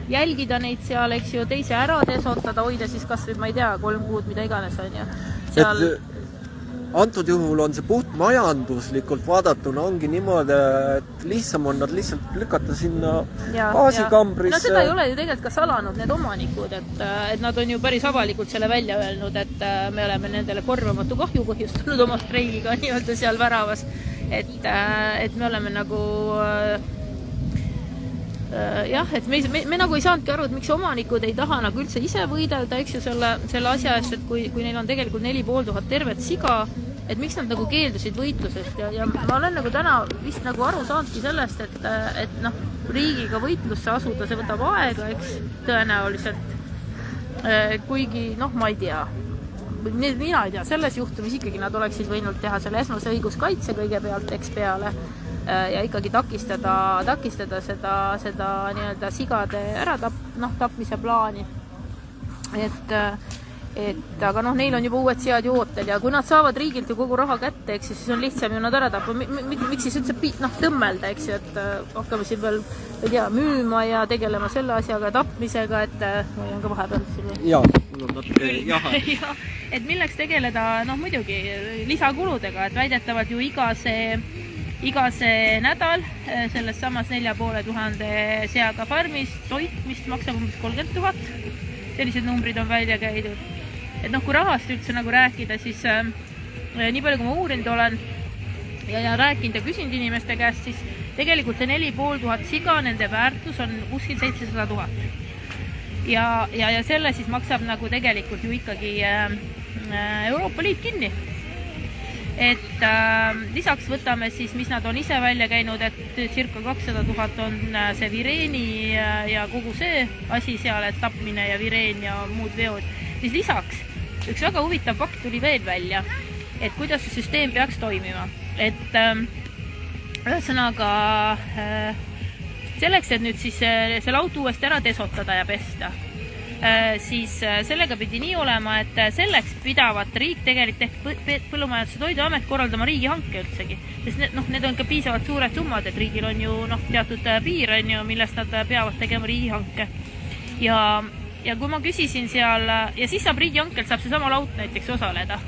jälgida neid seal, eks ju, teise ära desotada, hoida siis kas või, ma ei tea, 3 kuud, mida iganes on ju. Seal... Antud juhul on see puht majanduslikult vaadatuna ongi niimoodi, et lihtsam on nad lihtsalt lükata sinna gaasikambrisse. No seda ei ole ju tegelikult ka salanud need omanikud, et nad on ju päris avalikult selle välja öelnud, et me oleme nendele korvamatu kahju põhjustanud oma streigiga nii-öelda seal väravas, et me oleme nagu... et me nagu ei saanudki aru, et miks omanikud ei taha nagu üldse ise võidelda, eks ju, selle asja eest, et kui neil on tegelikult 4500 tervet siga, et miks nad nagu keeldusid võitlusest ja ma olen nagu täna vist nagu aru saanudki sellest, et noh, riigiga võitlusse asuda, see võtab aega, eks, tõenäoliselt, kuigi, noh, ma ei tea, mina ei tea, selles juhtumis ikkagi nad oleksid võinud teha selle esmase õiguskaitse kõigepealt, eks peale, ja ikkagi takistada seda nii-öelda sigade tapmise plaani. Aga noh, neil on juba uued sead ju ootel ja kui nad saavad riigilt ju kogu raha kätte, eks siis on lihtsam ju nad ära tappa. Miks siis üldse tõmmelda, eks ju, et hakkame siin veel müüma ja tegelema selle asjaga tapmisega, et ma on ka vahepeal siin. Jaa, mul on natuke jaha. Et milleks tegeleda, noh muidugi lisakuludega, et väidetavalt ju iga see nädal selles samas 4500 seaga farmis toitmist maksab umbes 30 000. Sellised numbrid on välja käidud. Et noh, kui rahast üldse nagu rääkida, siis nii palju kui ma uurinud olen ja rääkinud ja küsinud inimeste käest, siis tegelikult see 4500 siga, nende väärtus on kuskil 700 000. Ja selle siis maksab nagu tegelikult ju ikkagi Euroopa Liit kinni. Et lisaks võtame siis, mis nad on ise välja käinud, et circa 200 000 on see vireeni ja kogu see asi seal, et tapmine ja vireen ja muud veod. Siis lisaks üks väga huvitav fakt tuli veel välja, et kuidas see süsteem peaks toimima. Et ühesõnaga selleks, et nüüd siis see laut uuesti ära desotada ja pesta, siis sellega pidi nii olema, et selleks pidavat riik tegelikult Põllumajanduse Toiduamet korraldama riigihanke üldsegi. Sest need on ka piisavalt suured summad, et riigil on ju teatud piir, millest nad peavad tegema riigihanke. Ja kui ma küsisin seal, ja siis saab riigihankelt saab see sama laut näiteks osaleda,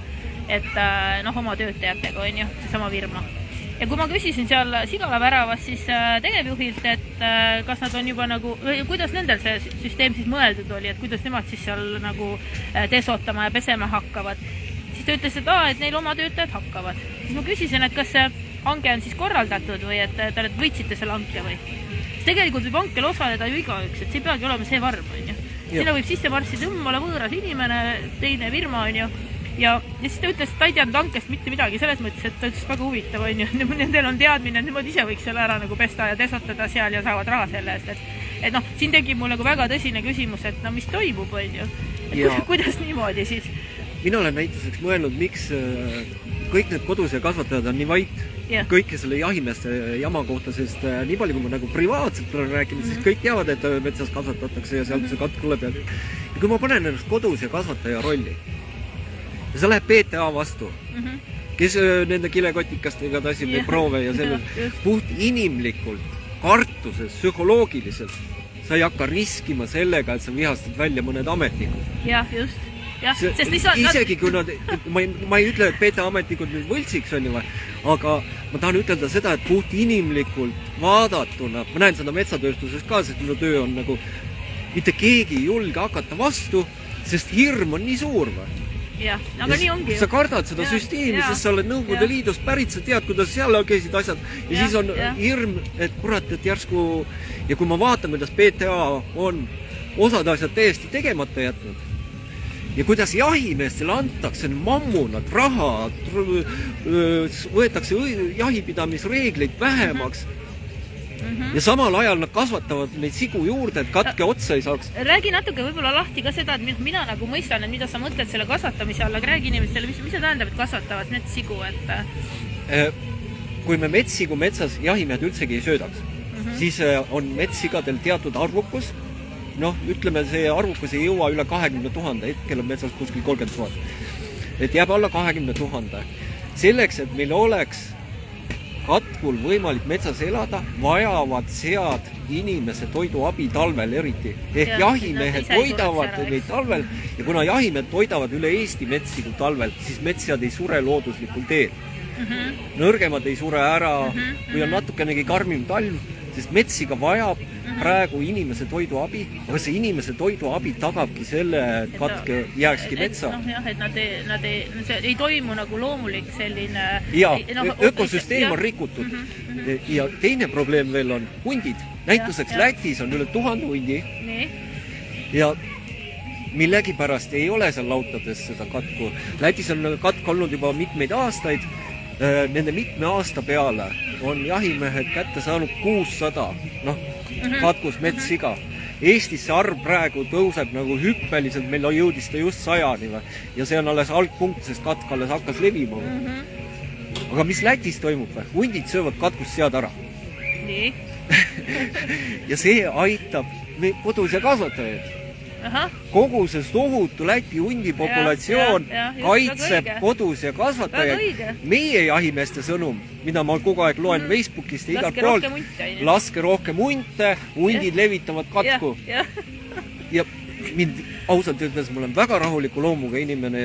et oma töötajatega on ju, see sama firma. Ja kui ma küsisin seal Sigala väravas siis tegevjuhilt, et kas nad on juba nagu, kuidas nendel see süsteem siis mõeldud oli, et kuidas nemad siis seal nagu desotama ja pesema hakkavad, siis ta ütles, et neil oma töötajad hakkavad. Siis ma küsisin, et kas see hange on siis korraldatud või et te võitsite selle hanke või. Siis tegelikult võib hankel osaleda ju igaüks, et see peagi olema see varm, on ju. Sinna võib sisse marssida õmmale võõras inimene, teine firma, on ju. Ja siis ta ütles, et ta ei teadnud hankest mitte midagi, selles mõttes, et ta ütles väga huvitav, on ju. Nendel on teadmine, et nemad ise võiks selle ära nagu pesta ja desotada seal ja saavad raha selle eest. Et noh, siin tekib mul nagu väga tõsine küsimus, et no mis toimub, on ju. Kuidas niimoodi siis? Mina olen näituseks mõelnud, miks kõik need kodus ja kasvatajad on nii vait. Kõike selle jahimeeste jama kohta, sest nii palju, kui ma nagu privaatselt olen rääkinud, siis kõik teavad, et metsas kasvatatakse ja sealt see katk tuleb. Ja kui ma panen ennast kodus ja kasvataja rolli, ja sa lähed PTA vastu, kes nende kilekotikastega tasib neid proove ja puht inimlikult, kartuses, psühholoogiliselt, sa ei hakka riskima sellega, et sa vihastad välja mõned ametnikud. Jah, just. Isegi kui nad, ma ei ütle, et PTA ametnikud nüüd võltsiks on ju, aga ma tahan ütelda seda, et puht inimlikult vaadatuna, ma näen seda metsatööstuses ka, sest minu töö on nagu, mitte keegi ei julge hakata vastu, sest hirm on nii suur või. Jah, aga nii ongi. Sa kardad seda süsteemi, sest sa oled Nõukogude Liidust pärit, sa tead, kuidas seal käisid asjad ja siis on hirm, et kurat, et järsku ja kui ma vaatan, kuidas PTA on osad asjad täiesti tegemata jätnud ja kuidas jahimeestele antakse mammunad, raha, võetakse jahipidamisreegleid vähemaks Ja samal ajal nad kasvatavad neid sigu juurde, et katke otsa ei saaks. Räägi natuke võib-olla lahti ka seda, et mina nagu mõistan, et mida sa mõtled selle kasvatamise alla, aga räägi inimestele, mis see tähendab, et kasvatavad metssigu, et... Kui me metssigu metsas jahimehed üldsegi ei söödaks, siis on metssigadel teatud arvukus. Noh, ütleme, see arvukus ei jõua üle 20 000, hetkel on metsas kuskil 30 000. Et jääb alla 20 000. Selleks, et meil oleks katkul võimalik metsas elada, vajavad sead inimese toiduabi talvel eriti. Ehk jahimehed toidavad neid talvel ja kuna jahimehed toidavad üle Eesti metssigu talvel, siis metssead ei sure looduslikul teel. Nõrgemad ei sure ära, kui on natukenegi karmim talv, sest metssiga vajab praegu inimese toiduabi, aga see inimese toiduabi tagabki selle, et katke jääkski metsa. Et nad ei toimu nagu loomulik selline... Ja, ökosüsteem on rikutud. Ja teine probleem veel on hundid. Näituseks Lätis on üle 1000 hundi. Ja millegipärast ei ole seal lautades seda katku. Lätis on katk olnud juba mitmeid aastaid. Nende mitme aasta peale on jahimehed kätte saanud 600 katkus metssiga. Eestis see arv praegu tõuseb nagu hüppeliselt, meil jõudis ta just 100 ja see on alles algpunkt, sest katk alles hakkas levima. Aga mis Lätis toimub? Hundid söövad katkust sead ära. Nii. Ja see aitab kodus ja kasvatajaid. Kogu see tohutu Läti hundi populatsioon kaitseb kodus ja kasvatajaid. Meie jahimeeste sõnum, mida ma kogu aeg loen Facebookist ja igalt poolt, laske rohkem hunte, hundid levitavad katku. Ja mind ausalt ütles, ma olen väga rahuliku loomuga inimene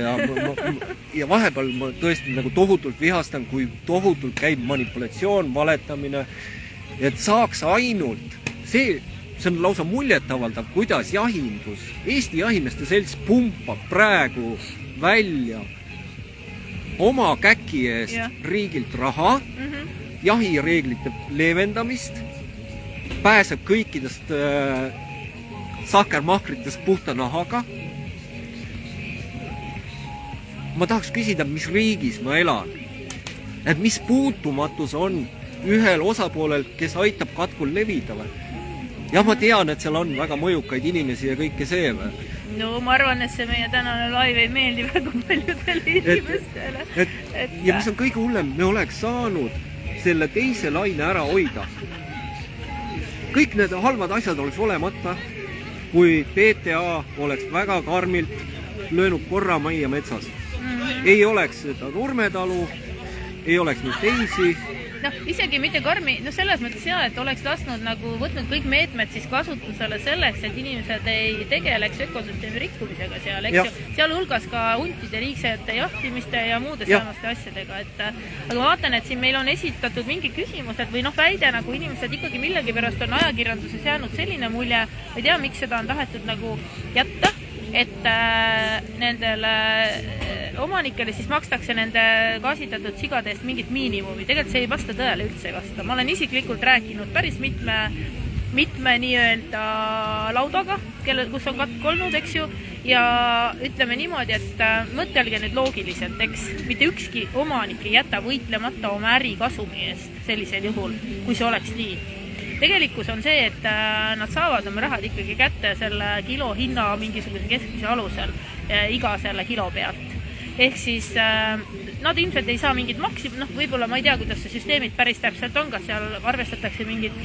ja vahepeal ma tõesti nagu tohutult vihastan, kui tohutult käib manipulatsioon, valetamine, et saaks ainult see on lausa muljetavaldav, kuidas jahindus, Eesti jahimeeste selts pumpab praegu välja oma käki eest riigilt raha, jahireeglite leevendamist, pääseb kõikidest sahkermahkritest puhta nahaga. Ma tahaks küsida, mis riigis ma elan, et mis puutumatus on ühel osapoolel, kes aitab katkul levida või? Ja ma tean, et seal on väga mõjukaid inimesi ja kõike see või? No ma arvan, et see meie tänane live ei meeldi väga paljudele inimestele. Ja mis on kõige hullem, me oleks saanud selle teise laine ära hoida. Kõik need halvad asjad oleks olemata, kui PTA oleks väga karmilt löönud korra majja metsas. Ei oleks seda Nurmetalu, ei oleks neid teisi. Isegi mitte karmi, selles mõttes et oleks lasknud nagu võtnud kõik meetmed siis kasutusele selleks, et inimesed ei tegeleks ökosüsteemi rikkumisega seal, eks ju, seal hulgas ka huntide liigsete jahtimiste ja muude sarnaste asjadega, aga vaatan, et siin meil on esitatud mingi küsimused või väide, nagu inimesed ikkagi millegipärast on ajakirjanduses jäänud selline mulje, ma ei tea, miks seda on tahetud nagu jätta, et nendele omanikele siis makstakse nende gaasitatud sigade eest mingit miinimumi. Tegelikult see ei vasta tõele, üldse ei vasta. Ma olen isiklikult rääkinud päris mitme nii-öelda laudaga, kus on katk olnud, eks ju, ja ütleme niimoodi, et mõtelge nüüd loogiliselt, eks, mitte ükski omanik ei jäta võitlemata oma ärikasumi eest sellisel juhul, kui see oleks nii. Tegelikkus on see, et nad saavad oma rahad ikkagi kätte selle kilo hinna mingisuguse keskmise alusel iga selle kilo pealt. Ehk siis nad ilmselt ei saa mingit maksi, võib-olla ma ei tea, kuidas see süsteemid päris täpselt on, kas seal arvestatakse mingit,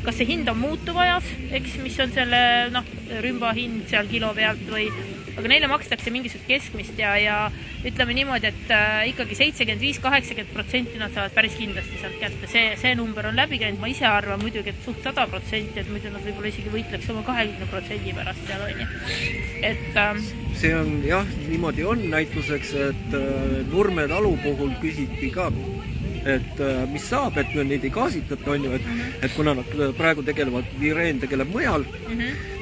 kas see hind on muutuvajas, eks, mis on selle rümba hind seal kilo pealt või, aga neile makstakse mingisugust keskmist ja ütleme niimoodi, et ikkagi 75-80% nad saavad päris kindlasti sealt kätte. See number on läbi käinud, ma ise arvan muidugi, et suht 100%, et muidu nad võib-olla isegi võitleks oma 20% pärast seal on ju. See on jah, niimoodi on näituseks, et Nurmetalu puhul küsiti ka, et mis saab, et neid ei gaasitata, on ju, et kuna nad praegu tegelevad, Vireen tegeleb mujal,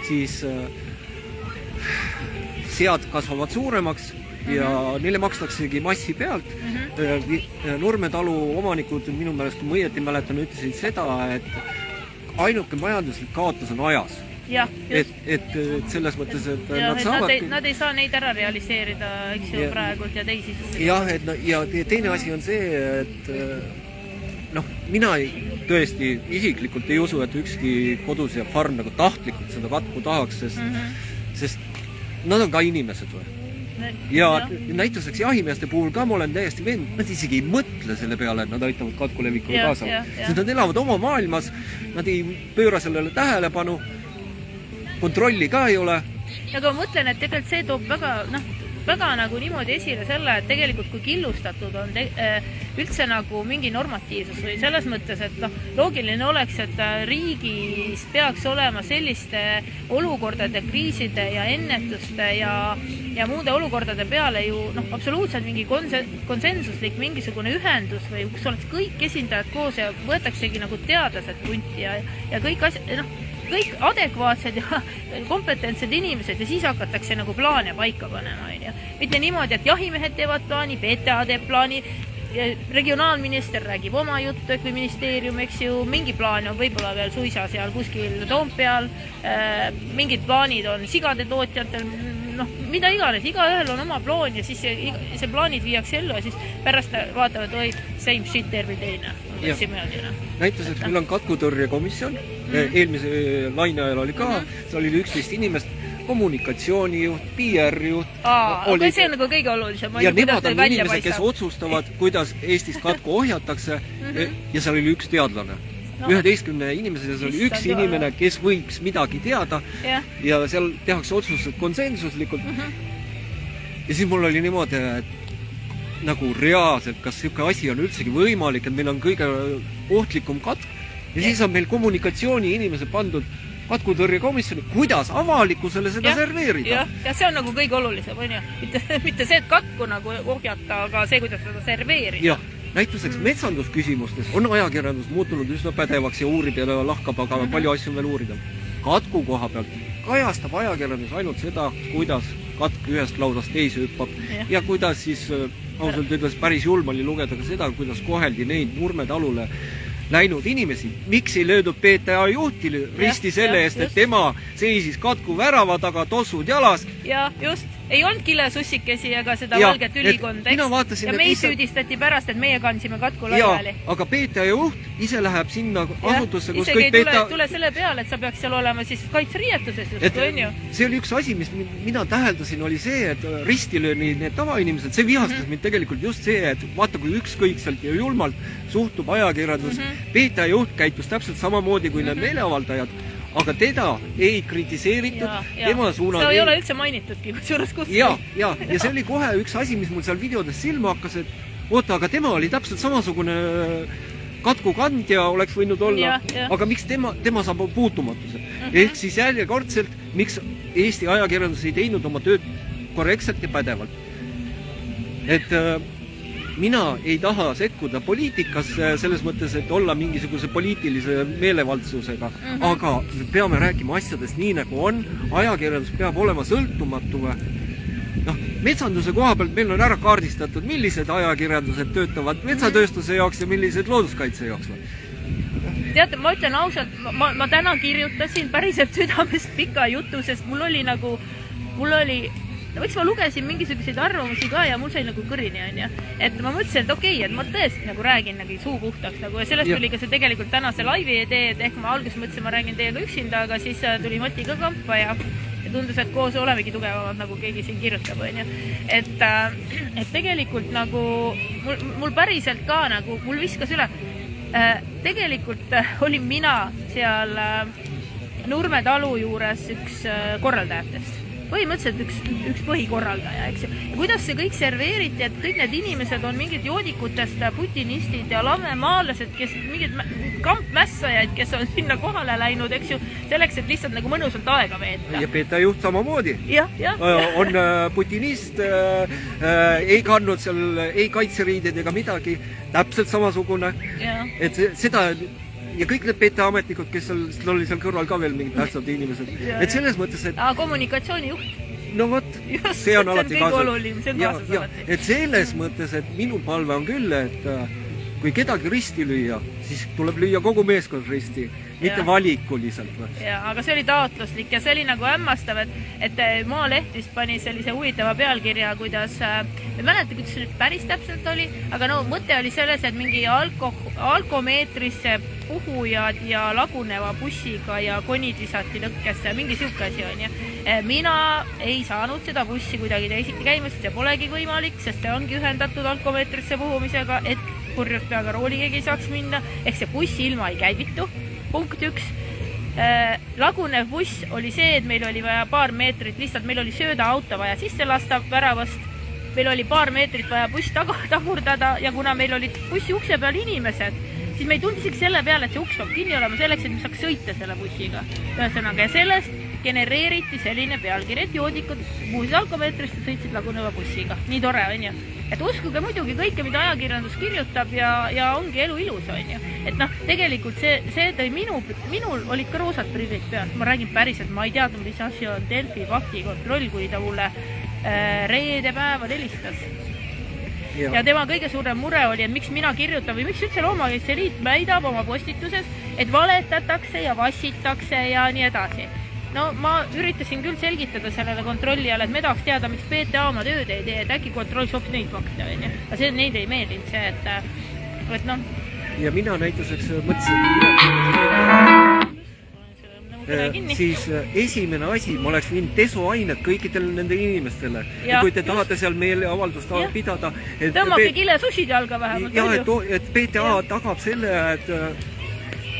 siis sead kasvavad suuremaks ja neile makstaksegi massi pealt. Nurmetalu omanikud minu meelest, kui ma õieti mäletan, ütlesid seda, et ainuke majanduslik kaotus on ajas. Et selles mõttes, et nad saavad... Nad ei saa neid ära realiseerida, eks ju, praegult ja teisi. Jah, ja teine asi on see, et mina tõesti isiklikult ei usu, et ükski kodus ja farm nagu tahtlikult seda katku tahaks, sest nad on ka inimesed või. Ja näituseks jahimeeste puhul ka ma olen täiesti veendunud, nad isegi ei mõtle selle peale, et nad aitavad katku levikule kaasa. Sest nad elavad oma maailmas, nad ei pööra sellele tähelepanu, kontrolli ka ei ole. Aga ma mõtlen, et tegelikult see toob väga nagu niimoodi esile selle, et tegelikult kui killustatud on üldse nagu mingi normatiivsus või selles mõttes, et loogiline oleks, et riigis peaks olema selliste olukordade, kriiside ja ennetuste ja muude olukordade peale ju absoluutselt mingi konsensuslik mingisugune ühendus või kus oleks kõik esindajad koos ja võetaksegi nagu teadlased punti ja kõik kõik adekvaatsed ja kompetentsed inimesed ja siis hakatakse nagu plaane paika panema. Mitte niimoodi, et jahimehed teevad plaani, PTA teeb plaani, regionaalminister räägib oma juttu, kui ministeerium, eks ju, mingi plaan on võib-olla veel suisa seal kuskil Toompeal, mingid plaanid on sigade tootjatel, mida iganes, igaühel on oma plaan ja siis see plaanid viiakse ellu ja siis pärast vaatavad, oi, same shit every day. Näituseks meil on katkutõrjekomisjon, eelmise laine ajal oli ka, seal oli 11 inimest, kommunikatsioonijuht, PR-juht. Aga see on nagu kõige olulisem. Ja nemad on inimesed, kes otsustavad, kuidas Eestis katku ohjatakse ja seal oli üks teadlane. 11 inimesed, seal oli üks inimene, kes võiks midagi teada ja seal tehakse otsused konsensuslikult. Ja siis mul oli niimoodi, et nagu reaalselt, kas selline asi on üldsegi võimalik, et meil on kõige ohtlikum katk ja siis on meil kommunikatsiooni inimesed pandud katkutõrjekomisjoni, kuidas avalikkusele seda serveerida. Ja see on nagu kõige olulisem, mitte see, et katku nagu ohjata, aga see, kuidas seda serveerida. Näituseks metsandusküsimustes on ajakirjandus muutunud üsna pädevaks ja uurib ja lahkab, aga palju asju on veel uurida. Katku koha pealt kajastab ajakirjandus ainult seda, kuidas katk ühest laudast teise hüppab ja kuidas siis ausalt ütles päris julm oli lugeda ka seda, kuidas koheldi neid Nurmetalule läinud inimesi. Miks ei löödud PTA juhti risti selle eest, et tema seisis katku värava taga, tossud jalas? Ja just, ei olnud kilesussikesi ega seda valget ülikonda, eks? Ja meid süüdistati pärast, et meie kandsime katku laiali. Aga PTA juht ise läheb sinna asutusse, kus kõik PTA... Tule selle peale, et sa peaks seal olema siis kaitseriietuses just, on ju? See oli üks asi, mis mina täheldasin, oli see, et ristilööni need tavainimesed, see vihastas mind tegelikult just see, et vaata, kui ükskõikselt ja julmalt suhtub ajakirjandus. PTA juht käitus täpselt samamoodi kui need meeleavaldajad, aga teda ei kritiseeritud, tema suunal... Seda ei ole üldse mainitudki, kusjuures kuskil. Ja see oli kohe üks asi, mis mul seal videodes silma hakkas, et oota, aga tema oli täpselt samasugune katkukandja oleks võinud olla, aga miks tema saab puutumatuse? Ehk siis järjekordselt, miks Eesti ajakirjandus ei teinud oma tööd korrektselt ja pädevalt. Et mina ei taha sekkuda poliitikasse selles mõttes, et olla mingisuguse poliitilise meelevaldsusega, aga me peame rääkima asjadest nii, nagu on. Ajakirjandus peab olema sõltumatu. Metsanduse koha pealt meil on ära kaardistatud, millised ajakirjandused töötavad metsatööstuse jaoks ja millised looduskaitse jaoks. Teate, ma ütlen ausalt, ma täna kirjutasin päriselt südamest pika jutu, sest mul oli eks ma lugesin mingisuguseid arvamusi ka ja mul sai nagu kõrini, on ju. Et ma mõtlesin, et okei, et ma tõesti nagu räägin nagu suu puhtaks nagu ja sellest tuli ka see tegelikult tänase laivi idee, et ehk ma alguses mõtlesin, ma räägin teiega üksinda, aga siis tuli Mati ka kampa ja tundus, et koos olemegi tugevamad, nagu keegi siin kirjutab, on ju. Et tegelikult nagu mul päriselt ka nagu, mul viskas üle. Tegelikult olin mina seal Nurmetalu juures üks korraldajatest. Põhimõtteliselt üks põhikorraldaja, eks ju. Ja kuidas see kõik serveeriti, et kõik need inimesed on mingid joodikutest, putinistid ja lamemaalased, kes mingid kampmässajad, kes on sinna kohale läinud, eks ju, selleks, et lihtsalt nagu mõnusalt aega veeta. Ja PTA juht samamoodi. On putinist, ei kandnud seal ei kaitseriided ega midagi, täpselt samasugune. Et seda... Ja kõik need PTA ametnikud, kes oli seal kõrval ka veel mingid tähtsad inimesed. Et selles mõttes, et... kommunikatsioonijuht. No vot, see on alati kaasas. Et selles mõttes, et minu palve on küll, et kui kedagi risti lüüa, siis tuleb lüüa kogu meeskond risti. mitte valikuliselt. Aga see oli taotluslik ja see oli nagu hämmastav, et Maaleht vist pani sellise huvitava pealkirja, kuidas, ei mäleta, kuidas see päris täpselt oli, aga no mõte oli selles, et mingi alkomeetrisse puhujad ja laguneva bussiga ja konid visati lõkkesse, mingi siuke asi on. Mina ei saanud seda bussi kuidagi teisiti käima, sest see polegi võimalik, sest see ongi ühendatud alkomeetrisse puhumisega, et purjus peaga rooli keegi ei saaks minna, ehk see bussi ilma ei käivitu. Punkt 1. Lagunev buss oli see, et meil oli vaja paar meetrit, lihtsalt meil oli sööda auto vaja sisse lasta väravast, meil oli paar meetrit vaja buss tagurdada ja kuna meil olid bussi ukse peal inimesed, siis me ei tulnud isegi selle peale, et see uks peab kinni olema selleks, et me saaks sõita selle bussiga. Ühesõnaga, ja sellest genereeriti selline pealkiri, et joodikud puhusid alkomeetrist ja sõitsid laguneva bussiga. Nii tore, on ju. Et uskuge muidugi kõike, mida ajakirjandus kirjutab ja ongi elu ilus, on ju. Et noh, tegelikult see tõi minul olid ka roosad prillid peas. Ma räägin päriselt, ma ei teadnud, mis asi on Delfi faktikontroll, kui ta mulle reede päeval helistas. Ja tema kõige suurem mure oli, et miks mina kirjutan või miks üldse Loomakaitse Liit väidab oma postituses, et valetatakse ja vassitakse ja nii edasi. No ma üritasin küll selgitada sellele kontrollijale, et me tahaks teada, miks PTA oma tööd ei tee, et äkki kontroll sops neid fakte. Aga see neid ei meeldinud see, et noh. Ja mina näituseks mõtlesin, siis esimene asi, ma oleks võinud desoainet kõikidele nende inimestele. Ja kui te tahate seal meeleavaldust pidada... Tõmmake kile susid jalga vähemalt. Ja, et PTA tagab selle, et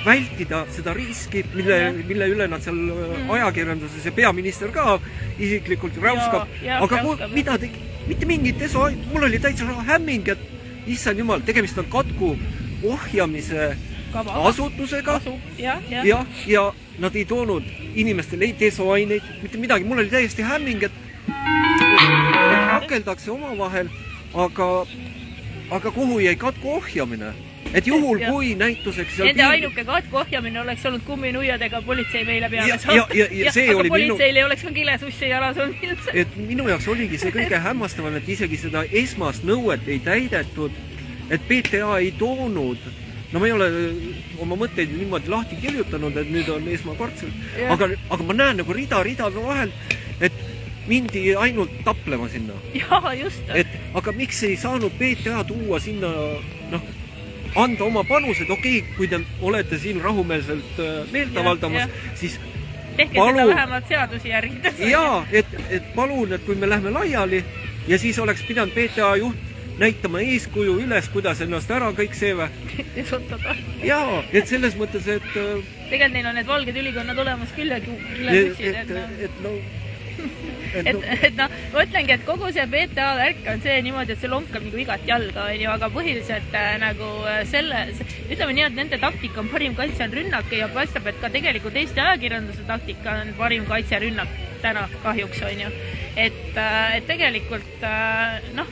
vältida seda riski, mille üle nad seal ajakirjanduses ja peaminister ka isiklikult räuskab. Aga mida tegi? Mitte mingit desoainet. Mul oli täitsa hämming, et issand jumal, tegemist on katku ohjamise asutusega. Ja nad ei toonud inimestele ei desoaineid, mitte midagi. Mul oli täiesti hämming, et rakeldakse omavahel, aga kuhu jäi katku ohjamine? Et juhul kui näituseks... Nende ainuke katku ohjamine oleks olnud kumminuiadega politsei meile peale saata. Aga politseil ei oleks ka kilesussi jalas olnud ilmselt. Et minu jaoks oligi see kõige hämmastavam, et isegi seda esmast nõuet ei täidetud, et PTA ei toonud... No ma ei ole oma mõtteid niimoodi lahti kirjutanud, et nüüd on esmakordselt. Aga ma näen nagu rida vahel, et mindi ainult taplema sinna. Jaa, just. Aga miks ei saanud PTA tuua sinna, anda oma panused, okei, kui te olete siin rahumeelselt meelt avaldamas, siis tehke seda vähemalt seadusi järgides. Jaa, et palun, et kui me lähme laiali ja siis oleks pidanud PTA juht näitama eeskuju üles, kuidas ennast ära kõik seeve. Jaa, et selles mõttes, et... Tegelikult neil on need valged ülikonnad olemas küll ja ma ütlengi, et kogu see PTA värk on see niimoodi, et see lonkab nagu igat jalga, aga põhiliselt nagu ütleme nii, et nende taktika on parim kaitse on rünnak ja paistab, et ka tegelikult Eesti ajakirjanduse taktika on parim kaitse rünnak täna kahjuks, on ju. Et tegelikult,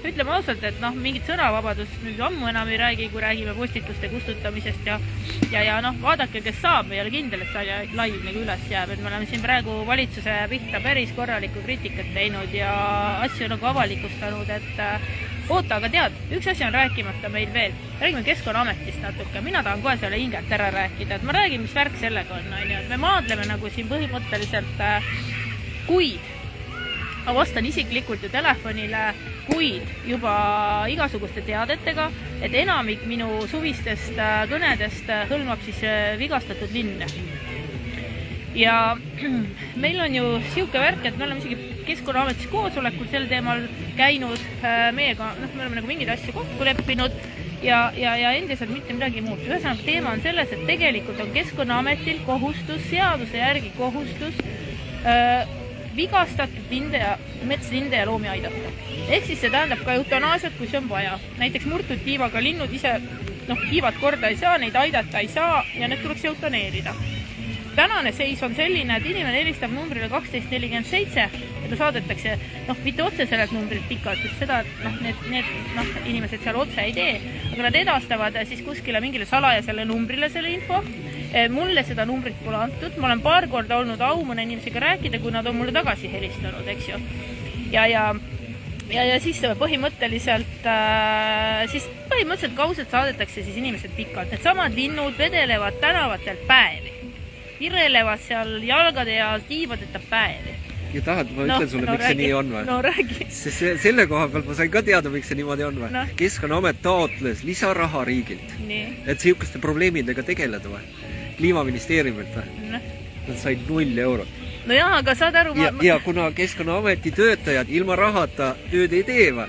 ütleme ausalt, et mingit sõnavabadust nüüd ammu enam ei räägi, kui räägime postituste kustutamisest ja vaadake, kes saab, ei ole kindel, et see laiv nagu üles jääb, et me oleme siin praegu valitsuse pihta päris korralikku kriitikat teinud ja asju nagu avalikustanud, et oota, aga tead, üks asi on rääkimata meil veel, räägime Keskkonnaametist natuke, mina tahan kohe selle hinget ära rääkida, et ma räägin, mis värk sellega on, et me maadleme nagu siin põhimõtteliselt kuid. Ma vastan isiklikult ju telefonile kuid juba igasuguste teadetega, et enamik minu suvistest kõnedest hõlmab siis vigastatud linne. Ja meil on ju siuke värk, et me oleme isegi Keskkonnaametis koosolekul sel teemal käinud meiega, me oleme nagu mingeid asju kokku leppinud ja endiselt mitte midagi muud. Ühesõnaga teema on selles, et tegelikult on Keskkonnaametil kohustus, seaduse järgi kohustus vigastatud linde ja metslinde ja loomi aidata. Ehk siis see tähendab ka eutanaasiat, kui see on vaja. Näiteks murtud tiivaga linnud ise tiivad korda ei saa, neid aidata ei saa ja need tuleks eutaneerida. Tänane seis on selline, et inimene helistab numbrile 1247 ja ta saadetakse, mitte otse sellelt numbrilt pikalt, sest seda, need inimesed seal otse ei tee, aga nad edastavad siis kuskile mingile salajasele numbrile selle info. Mulle seda numbrit pole antud, ma olen paar korda olnud au mõne inimesega rääkida, kui nad on mulle tagasi helistanud, eks ju. Ja siis põhimõtteliselt kausalt saadetakse siis inimesed pikalt. Need samad linnud vedelevad tänavatel päevi. virelevad seal jalgade ja tiibadeta päevi. Ja tahad, ma ütlen sulle, miks see nii on või? No räägi. Selle koha pealt ma sain ka teada, miks see niimoodi on või? Keskkonnaamet taotles lisaraha riigilt. Et sihukeste probleemidega tegeleda või? Kliimaministeeriumilt või? Nad said 0 eurot. No jah, aga saad aru... Ja kuna Keskkonnaameti töötajad ilma rahata tööd ei tee või?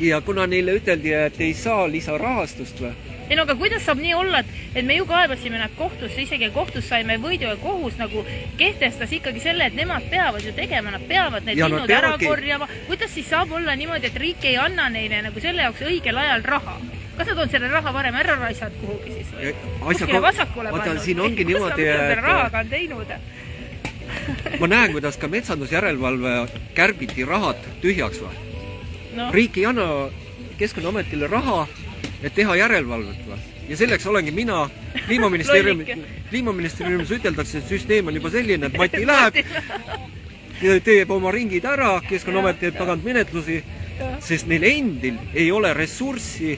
Ja kuna neile üteldi, et ei saa lisarahastust või? Ei no aga kuidas saab nii olla, et me ju kaebasime nad kohtusse, isegi kohtus saime võidu ja kohus nagu kehtestas ikkagi selle, et nemad peavad ju tegema, nad peavad need linnud ära korjama. Kuidas siis saab olla niimoodi, et riik ei anna neile nagu selle jaoks õigel ajal raha? Kas nad on selle raha varem ära raisad kuhugi siis või? Kuskile vasakule pannud? Siin ongi niimoodi, et rahaga on teinud. Ma näen, kuidas ka metsandusjärelevalve kärbiti rahad tühjaks või? Riik ei anna Keskkonnaametile raha, et teha järelevalvet või? Ja selleks olengi mina Kliimaministeeriumis üteldakse, et süsteem on juba selline, et Mati läheb, teeb oma ringid ära, Keskkonnaamet teeb tagant menetlusi, sest neil endil ei ole ressurssi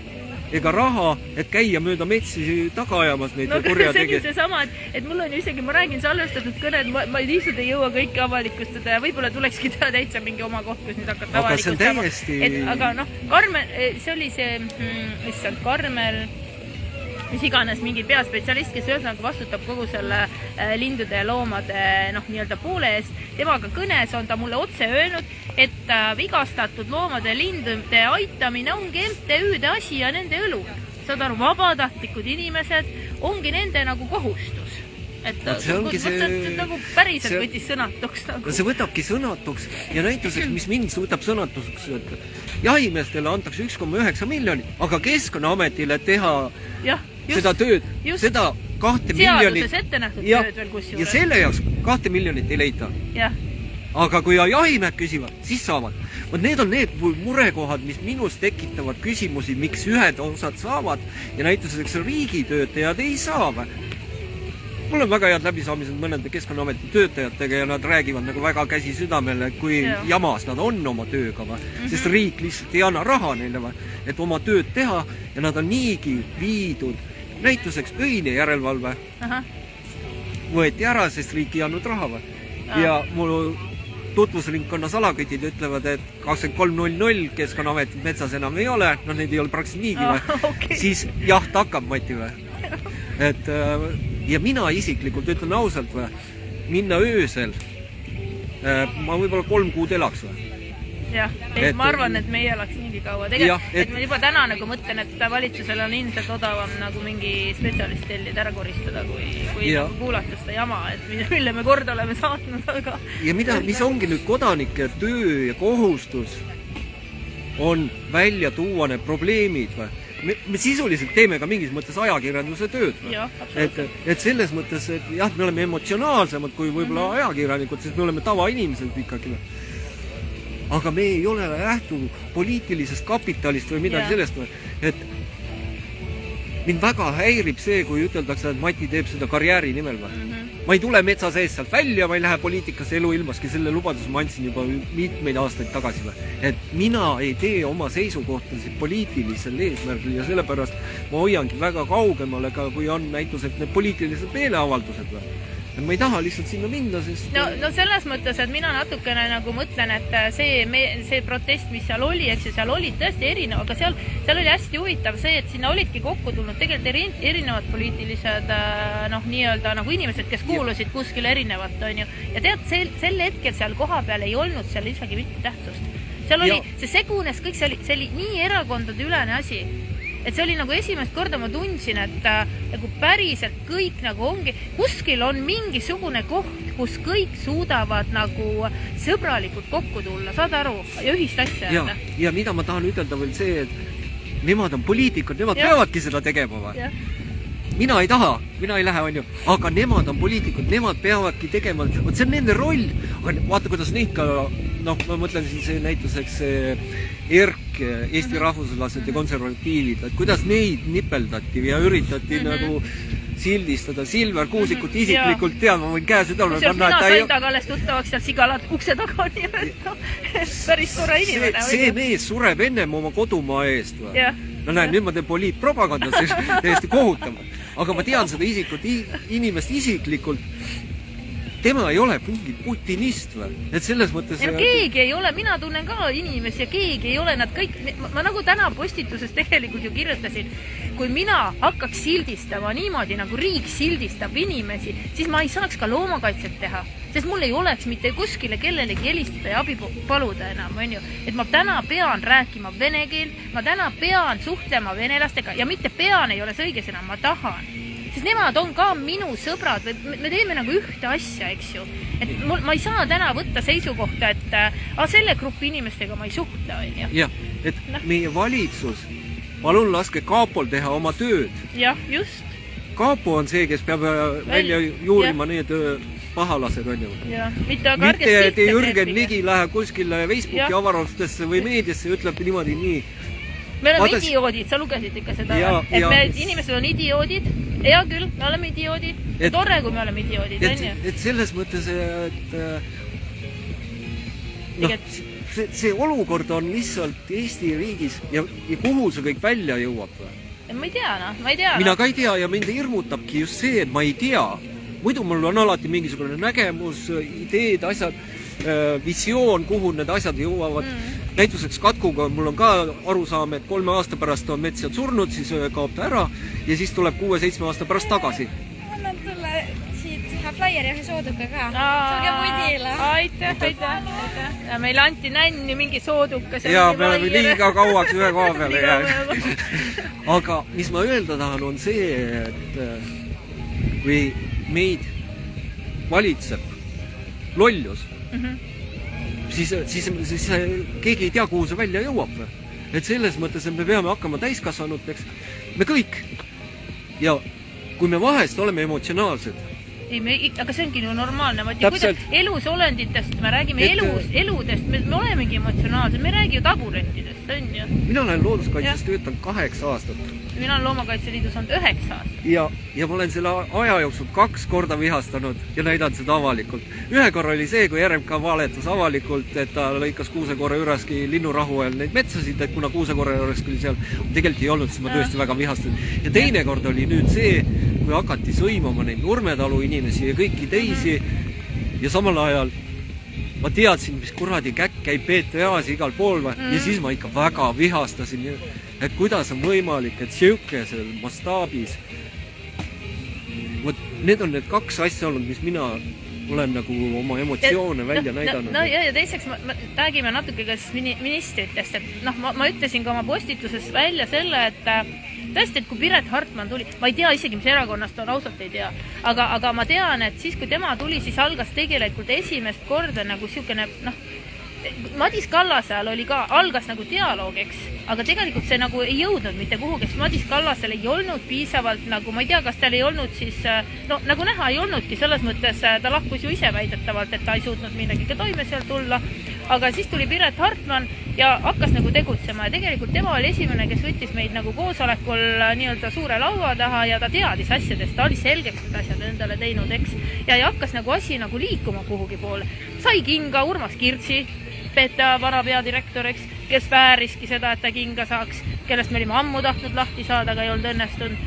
ega raha, et käia mööda metsi taga ajamas neid kurja tegeid. See on seesama, et mul on ju isegi, ma räägin salvestatud kõned, ma lihtsalt ei jõua kõike avalikustada ja võib-olla tulekski teha täitsa mingi oma koht, kus nüüd hakata avalikustama. Aga noh, Karmel, see oli see, issand, Karmel, mis iganes mingi peaspetsialist, kes ühesõnaga vastutab kogu selle lindude ja loomade nii-öelda poole eest. Temaga kõnes on ta mulle otse öelnud, et vigastatud loomade lindude aitamine ongi MTÜ-de asi ja nende õlu. Saad aru, vabatahtlikud inimesed ongi nende nagu kohustus. Et nagu päriselt võttis sõnatuks. See võtabki sõnatuks ja näituseks, mis mind võtab sõnatuks, et jahimeestele antakse 1,9 miljonit, aga Keskkonnaametile teha seda tööd, seda 2 miljonit. Seaduses ette nähtud tööd veel kusjuures. Ja selle jaoks 2 miljonit ei leita. Aga kui jahimehed küsivad, siis saavad. Need on need murekohad, mis minus tekitavad küsimusi, miks ühed osad saavad ja näituseks riigitöötajad ei saa. Mul on väga head läbisaamised mõnede Keskkonnaameti töötajatega ja nad räägivad nagu väga käsi südamele, kui jamas nad on oma tööga, sest riik lihtsalt ei anna raha neile, et oma tööd teha ja nad on niigi viidud. Näituseks öine järelevalve võeti ära, sest riik ei andnud raha. Ja mul tutvusringkonna salakütid ütlevad, et 23.00 Keskkonnaametit metsas enam ei ole, need ei ole praktiliselt niigi, siis jaht hakkab, Mati või. Ja mina isiklikult ütlen ausalt või, minna öösel, ma võib-olla 3 kuud elaks või. Jah, ma arvan, et me ei elaks niigi kaua. Tegelikult, et ma juba täna nagu mõtlen, et valitsusel on ilmselt odavam nagu mingi spetsialist tellida ära koristada, kui kuulata seda jama, mille me kord oleme saatnud. Ja mis ongi nüüd kodanike töö ja kohustus on välja tuua need probleemid või. Me sisuliselt teeme ka mingis mõttes ajakirjanduse tööd. Et selles mõttes, et jah, me oleme emotsionaalsemad kui võib-olla ajakirjanikud, sest me oleme tavainimesed ikkagi. Aga me ei ole lähtunud poliitilisest kapitalist või midagi sellest, et mind väga häirib see, kui üteldakse, et Mati teeb seda karjääri nimel. Ma ei tule metsa sees sealt välja, ma ei lähe poliitikasse elu ilmaski, selle lubaduse ma andsin juba mitmeid aastaid tagasi. Et mina ei tee oma seisukohtasid poliitilisel eesmärgil ja sellepärast ma hoiangi väga kaugemale, kui on näitused need poliitilised meeleavaldused. Ma ei taha lihtsalt sinna minna, sest... No selles mõttes, et mina natukene nagu mõtlen, et see protest, mis seal oli, eks ju, seal olid tõesti erinev, aga seal oli hästi huvitav see, et sinna olidki kokku tulnud tegelikult erinevad poliitilised nii-öelda nagu inimesed, kes kuulusid kuskile erinevat, on ju. Ja tead, sel hetkel seal koha peal ei olnud seal isegi mitte tähtsust. Seal oli, see segunes kõik, see oli nii erakondade ülene asi. Et see oli nagu esimest korda ma tundsin, et nagu päriselt kõik nagu ongi, kuskil on mingisugune koht, kus kõik suudavad nagu sõbralikult kokku tulla, saad aru, ja ühist asja. Ja mida ma tahan ütelda veel see, et nemad on poliitikud, nemad peavadki seda tegema. Mina ei taha, mina ei lähe, on ju, aga nemad on poliitikud, nemad peavadki tegema, see on nende roll, aga vaata, kuidas neid ka, ma mõtlen siin see näituseks ERK, Eesti rahvuslased ja konservatiivid, et kuidas neid nipeldati ja üritati nagu sildistada. Silver Kuusikut isiklikult tean, ma võin käe südamele panna. Mina sain taga alles tuttavaks seal Sigalad ukse taga nii, päris tore inimene. See mees sureb ennem oma kodumaa eest. No näen, nüüd ma teen poliitpropaganda, täiesti kohutama. aga ma tean seda inimest isiklikult. Tema ei ole mingi putinist või? Et selles mõttes... Ja keegi ei ole, mina tunnen ka inimesi ja keegi ei ole, nad kõik... Ma nagu täna postituses tegelikult ju kirjutasin, kui mina hakkaks sildistama niimoodi, nagu riik sildistab inimesi, siis ma ei saaks ka loomakaitset teha. Sest mul ei oleks mitte kuskile kellelegi helistada ja abi paluda enam, on ju. Et ma täna pean rääkima vene keelt, ma täna pean suhtlema venelastega ja mitte pean ei ole see õiges enam, ma tahan. Sest nemad on ka minu sõbrad, me teeme nagu ühte asja, eks ju. Et ma ei saa täna võtta seisukohta, et selle grupi inimestega ma ei suhtle, on ju. Jah, et meie valitsus, palun laske Kaapol teha oma tööd. Jah, just. Kaapo on see, kes peab välja juurima need pahalased, on ju. Mitte et Jürgen Ligi läheb kuskile Facebooki avarustesse või meediasse ja ütleb niimoodi nii. Me oleme idioodid, sa lugesid ikka seda, et inimesed on idioodid. Hea küll, me oleme idioodid. Tore, kui me oleme idioodid, on ju. Et selles mõttes, et see olukord on lihtsalt Eesti riigis ja kuhu see kõik välja jõuab? Ma ei tea, ma ei tea. Mina ka ei tea ja mind hirmutabki just see, et ma ei tea. Muidu mul on alati mingisugune nägemus, ideed, asjad, visioon, kuhu need asjad jõuavad. Näituseks katkuga mul on ka arusaam, et 3 aasta pärast on metsjad surnud, siis kaob ta ära ja siis tuleb 6-7 aasta pärast tagasi. Annan tulla siit flaieri ühe sooduka ka. Tulge pudile. Aitäh. Meil anti nänni mingi sooduka. Ja, me oleme liiga kauaks ühe koha peale. Aga mis ma öelda tahan on see, et kui meid valitseb lollus, siis keegi ei tea, kuhu see välja jõuab. Et selles mõttes, et me peame hakkama täiskasvanuteks. Me kõik. Ja kui me vahest oleme emotsionaalsed. Aga see ongi ju normaalne. Elusolenditest, me räägime eludest, me olemegi emotsionaalsed. Me räägi ju taburettidest, on ju. Mina olen looduskaitses töötan 8 aastat. Mina olen Loomakaitseliidus olnud 9 aastat. Ja ma olen selle aja jooksul 2 korda vihastanud ja näidanud seda avalikult. Ühe korra oli see, kui RMK valetas avalikult, et ta lõikas Kuusekorra juureski linnurahu ajal neid metsasid, et kuna Kuusekorra juureski oli seal, tegelikult ei olnud, siis ma tõesti väga vihastasin. Ja teine kord oli nüüd see, kui hakati sõimama neid Nurmetalu inimesi ja kõiki teisi ja samal ajal ma teadsin, mis kuradi käkk käib PTA-s igal pool ja siis ma ikka väga vihastasin, et kuidas on võimalik, et siukesel mastaabis. Need on need 2 asja olnud, mis mina olen nagu oma emotsioone välja näidanud. Ja teiseks räägime natuke ka ministritest, et ma ütlesin ka oma postituses välja selle, et tõesti, et kui Piret Hartman tuli, ma ei tea isegi, mis erakonnast on, ausalt ei tea, aga ma tean, et siis, kui tema tuli, siis algas tegelikult esimest korda nagu siukene, Madis Kallase ajal oli ka, algas nagu dialoog, eks, aga tegelikult see nagu ei jõudnud mitte kuhugi, sest Madis Kallasel ei olnud piisavalt nagu, ma ei tea, kas tal ei olnud siis, nagu näha ei olnudki, selles mõttes ta lahkus ju ise väidetavalt, et ta ei suutnud midagi ka toime seal tulla, aga siis tuli Piret Hartman ja hakkas nagu tegutsema ja tegelikult tema oli esimene, kes võttis meid nagu koosolekul nii-öelda suure laua taha ja ta teadis asjadest, ta oli selgeks need asjad endale teinud, eks, ja hakkas nagu asi nagu liikuma kuhugi poole. Sai kinga Urmas Kirtsi, PTA vana peadirektor, eks, kes vääriski seda, et ta kinga saaks, kellest me olime ammu tahtnud lahti saada, aga ei olnud õnnestunud.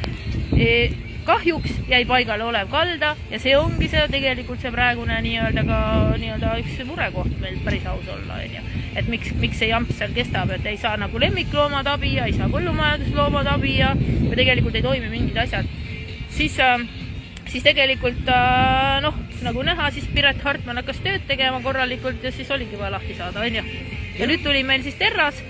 Kahjuks jäi paigale Olev Kalda ja see ongi see tegelikult see praegune nii-öelda üks murekoht meil päris aus olla, on ju. Et miks see jamps seal kestab, et ei saa nagu lemmikloomad abi ja ei saa põllumajandusloomad abi ja tegelikult ei toimi mingid asjad. Siis tegelikult, nagu näha, siis Piret Hartman hakkas tööd tegema korralikult ja siis oligi vaja lahti saada, on ju. Ja nüüd tuli meil siis Terras,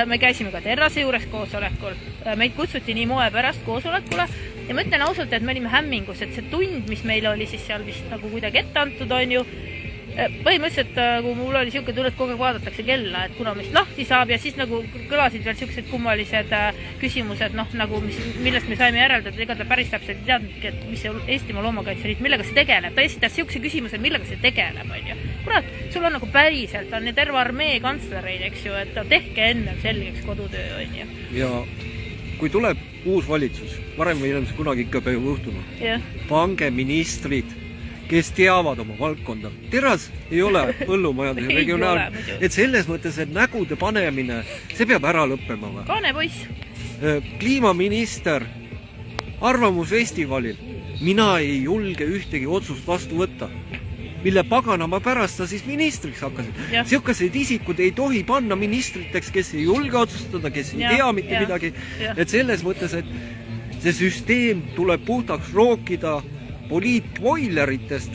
me käisime ka Terrase juures koosolekul, meid kutsuti nii moe pärast koosolekule ja ma ütlen ausalt, et me olime hämmingus, et see tund, mis meil oli siis seal vist nagu kuidagi ette antud, on ju, põhimõtteliselt, kui mul oli siuke tunne, et kogu aeg vaadatakse kella, et kuna meist lahti saab ja siis nagu kõlasid veel siuksed kummalised küsimused, nagu millest me saime järeldada, ega ta päris täpselt ei teadnudki, et mis see Eestimaa Loomakaitseliit, millega see tegeleb. Ta esitas siukse küsimuse, millega see tegeleb, on ju. Kurat, sul on nagu päriselt, on terve armee kantslereid, eks ju, et tehke enne selgeks kodutöö, on ju. Ja kui tuleb uus valitsus, varem või ilmselt kunagi ikka peab juhtuma, pange ministrid, kes teavad oma valdkonda. Terras ei ole põllumajandus ja regionaalne. Et selles mõttes, et nägude panemine, see peab ära lõppema. Kaane poiss. Kliimaminister arvamusfestivalil mina ei julge ühtegi otsust vastu võtta, mille paganama pärast sa siis ministriks hakkasid. Siukesed isikud ei tohi panna ministriteks, kes ei julge otsustada, kes ei tea mitte midagi. Et selles mõttes, et see süsteem tuleb puhtaks rookida poliitvoileritest.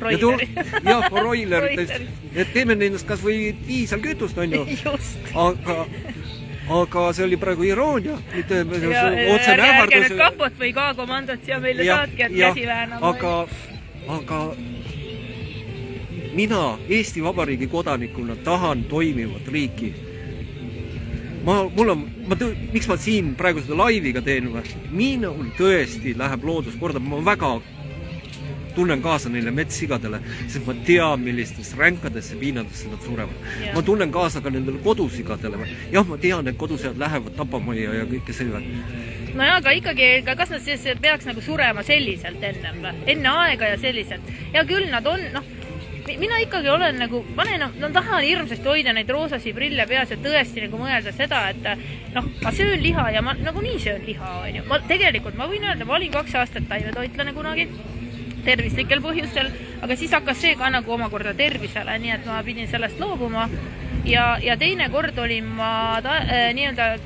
Roileritest. Et teeme nendest kas või diiselkütust, on ju. Aga see oli praegu iroonia. Ärge nüüd kapot või K-komandot siia meile saatki, et käsi väänama. Aga mina Eesti Vabariigi kodanikuna tahan toimivat riiki. Miks ma siin praegu seda laiviga teen? Minul tõesti läheb loodus korda. Ma väga tunnen kaasa neile metssigadele, sest ma tean, millistesse ränkadesse piinadesse nad surevad. Ma tunnen kaasa ka nendele kodusigadele. Jah, ma tean, et kodusijad lähevad tapamajja ja kõike sellega. No ja, aga ikkagi, kas nad siis peaks nagu surema selliselt enne aega ja selliselt? Ja küll nad on, mina ikkagi olen nagu, ma tahan hirmsasti hoida neid roosasi prille peas ja tõesti nagu mõelda seda, et ma söön liha ja ma nagu nii söön liha. Tegelikult ma võin öelda, ma olin 2 aastat taimetoitlane kunagi tervislikel põhjustel, aga siis hakkas see ka nagu omakorda tervisele, nii et ma pidin sellest loobuma. Ja teine kord olin ma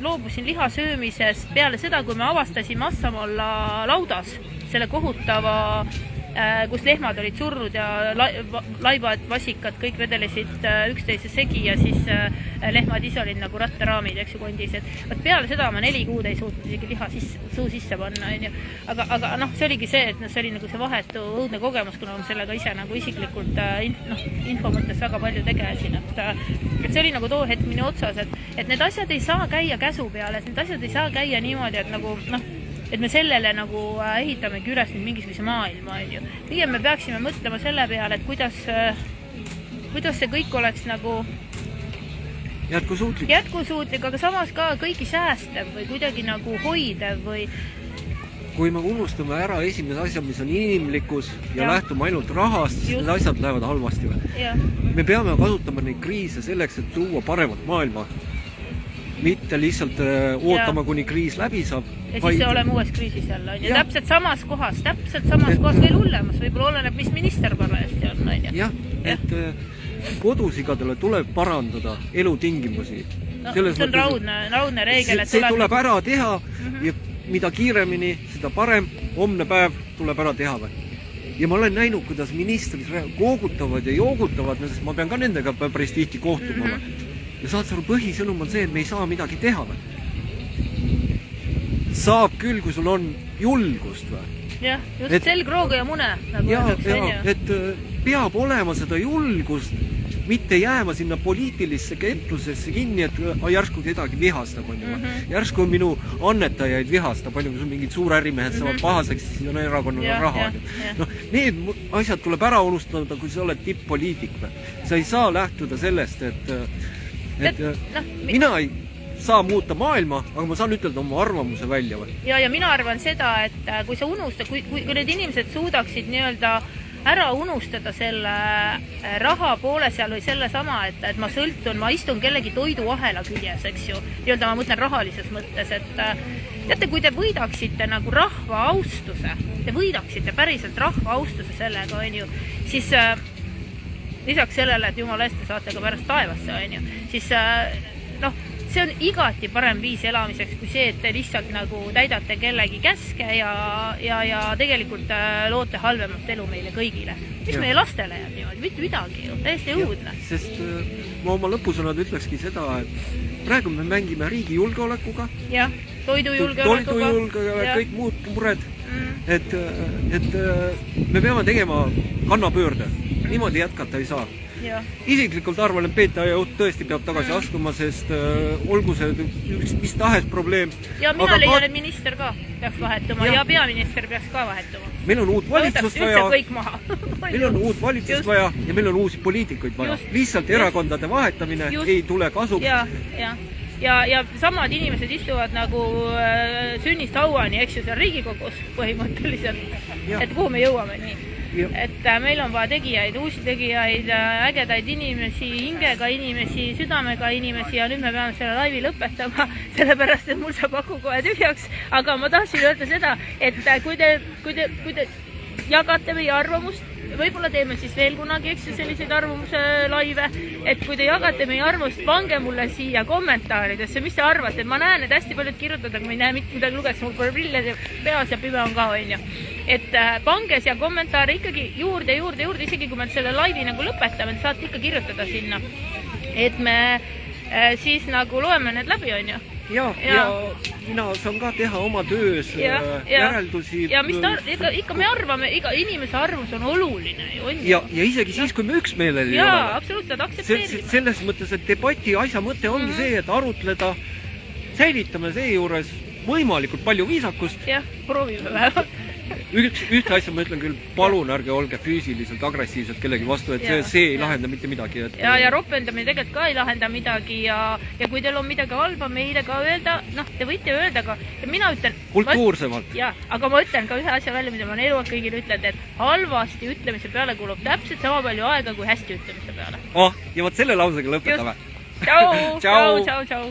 loobusin liha söömisest peale seda, kui me avastasime Assamaalla laudas selle kohutava, kus lehmad olid surnud ja laibad, vasikad, kõik vedelesid üksteise segi ja siis lehmad ise olid nagu rattaraamid, eks ju, kondis. Et peale seda ma 4 kuud ei suutnud isegi liha suu sisse panna. Aga see oligi see, et see oli nagu see vahetu õudne kogemus, kuna ma sellega ise nagu isiklikult info mõttes väga palju tegelesin. Et see oli nagu too hetk minu otsas, et need asjad ei saa käia käsu peale, et need asjad ei saa käia niimoodi, et nagu et me sellele nagu ehitamegi üles nüüd mingisuguse maailma. Pigem me peaksime mõtlema selle peale, et kuidas see kõik oleks nagu jätkusuutlik, aga samas ka kõigi säästev või kuidagi nagu hoidev või... Kui me unustame ära esimese asja, mis on inimlikkus ja lähtuma ainult rahast, siis need asjad lähevad halvasti. Me peame kasutama neid kriise selleks, et tuua paremat maailma. Mitte lihtsalt ootama, kuni kriis läbi saab. Ja siis oleme uues kriisis jälle. Ja täpselt samas kohas, veel hullemas. Võib-olla oleneb, mis minister parajasti on. Jah, et kodusigadele tuleb parandada elutingimusi. See on raudne reegel. See tuleb ära teha ja mida kiiremini, seda parem. Homne päev tuleb ära teha. Ja ma olen näinud, kuidas ministrid koogutavad ja joogutavad, sest ma pean ka nendega päris tihti kohtuma. Ja saad sa põhisõnum on see, et me ei saa midagi teha. Saab küll, kui sul on julgust. Jah, just selgroogu ja mune. Et peab olema seda julgust, mitte jääma sinna poliitilisse kemplusesse kinni, et järsku kedagi vihastab. Järsku minu annetajaid vihastab, palju kui sul mingid suurärimehed saavad pahaseks, siis on erakonnal raha. Need asjad tuleb ära unustada, kui sa oled tipp-poliitik. Sa ei saa lähtuda sellest, et mina ei saa muuta maailma, aga ma saan ütelda oma arvamuse välja. Ja mina arvan seda, et kui sa unustad, kui need inimesed suudaksid nii-öelda ära unustada selle raha poole seal või selle sama, et ma istun kellegi toiduahela küljes, eks ju. Nii-öelda ma mõtlen rahalises mõttes, et teate, kui te võidaksite nagu rahva austuse, te võidaksite päriselt rahva austuse sellega, on ju, siis lisaks sellele, et jumala eest te saate ka pärast taevasse, on ju, siis see on igati parem viis elamiseks kui see, et te lihtsalt nagu täidate kellegi käske ja tegelikult loote halvemat elu meile kõigile. Mis meie lastele jääb niimoodi? Mitte midagi ju, täiesti õudne. Sest ma oma lõpusõnad ütlekski seda, et praegu me mängime riigi julgeolekuga. Jah, toidujulgeolekuga. Kõik muud mured. Et me peame tegema kannapöörde. Niimoodi jätkata ei saa. Isiklikult arvan, et Peeter Jõud tõesti peab tagasi astuma, sest olgu see mis tahes probleem. Ja mina leian, et minister ka peaks vahetuma ja peaminister peaks ka vahetuma. Meil on uut valitsust vaja. Meil on uut valitsust vaja ja meil on uusi poliitikuid vaja. Lihtsalt erakondade vahetamine ei tule kasuks. Ja samad inimesed istuvad nagu sünnist hauani, eks ju, seal Riigikogus põhimõtteliselt. Et kuhu me jõuame nii. et meil on vaja tegijaid, uusi tegijaid, ägedaid inimesi, hingega inimesi, südamega inimesi ja nüüd me peame selle laivi lõpetama, sellepärast et mul saab aku kohe tühjaks, aga ma tahtsin öelda seda, et kui te jagate meie arvamust, võib-olla teeme siis veel kunagi, eks ju, selliseid arvamuse laive, et kui te jagate meie arvamust, pange mulle siia kommentaaridesse, mis te arvate, ma näen, et hästi paljud kirjutada, kui ma ei näe mitte midagi lugeda, mul pole prille peas ja pime on ka, on ju. Et pange siia kommentaare ikkagi juurde, isegi kui me selle laivi nagu lõpetame, et saate ikka kirjutada sinna, et me siis nagu loeme need läbi, on ju. Ja mina saan ka teha oma töös järeldusi. Ja mis ikka me arvame, iga inimese arvus on oluline. Ja isegi siis, kui me üksmeelel ei ole. Jaa, absoluutselt, aktsepteerida. Selles mõttes, et debati asja mõte ongi see, et arutleda, säilitame seejuures võimalikult palju viisakust. Jah, proovime vähemalt. Ühte asja ma ütlen küll, palun ärge olge füüsiliselt agressiivselt kellegi vastu, et see ei lahenda mitte midagi. Ja ropendamine tegelikult ka ei lahenda midagi ja kui teil on midagi halba meile ka öelda, te võite öelda ka, ja mina ütlen... Kultuursemalt. Jaa, aga ma ütlen ka ühe asja välja, mida ma olen eluaeg kõigile ütlenud, et halvasti ütlemise peale kulub täpselt sama palju aega kui hästi ütlemise peale. Ja võt selle lausega lõpetame. Tšau!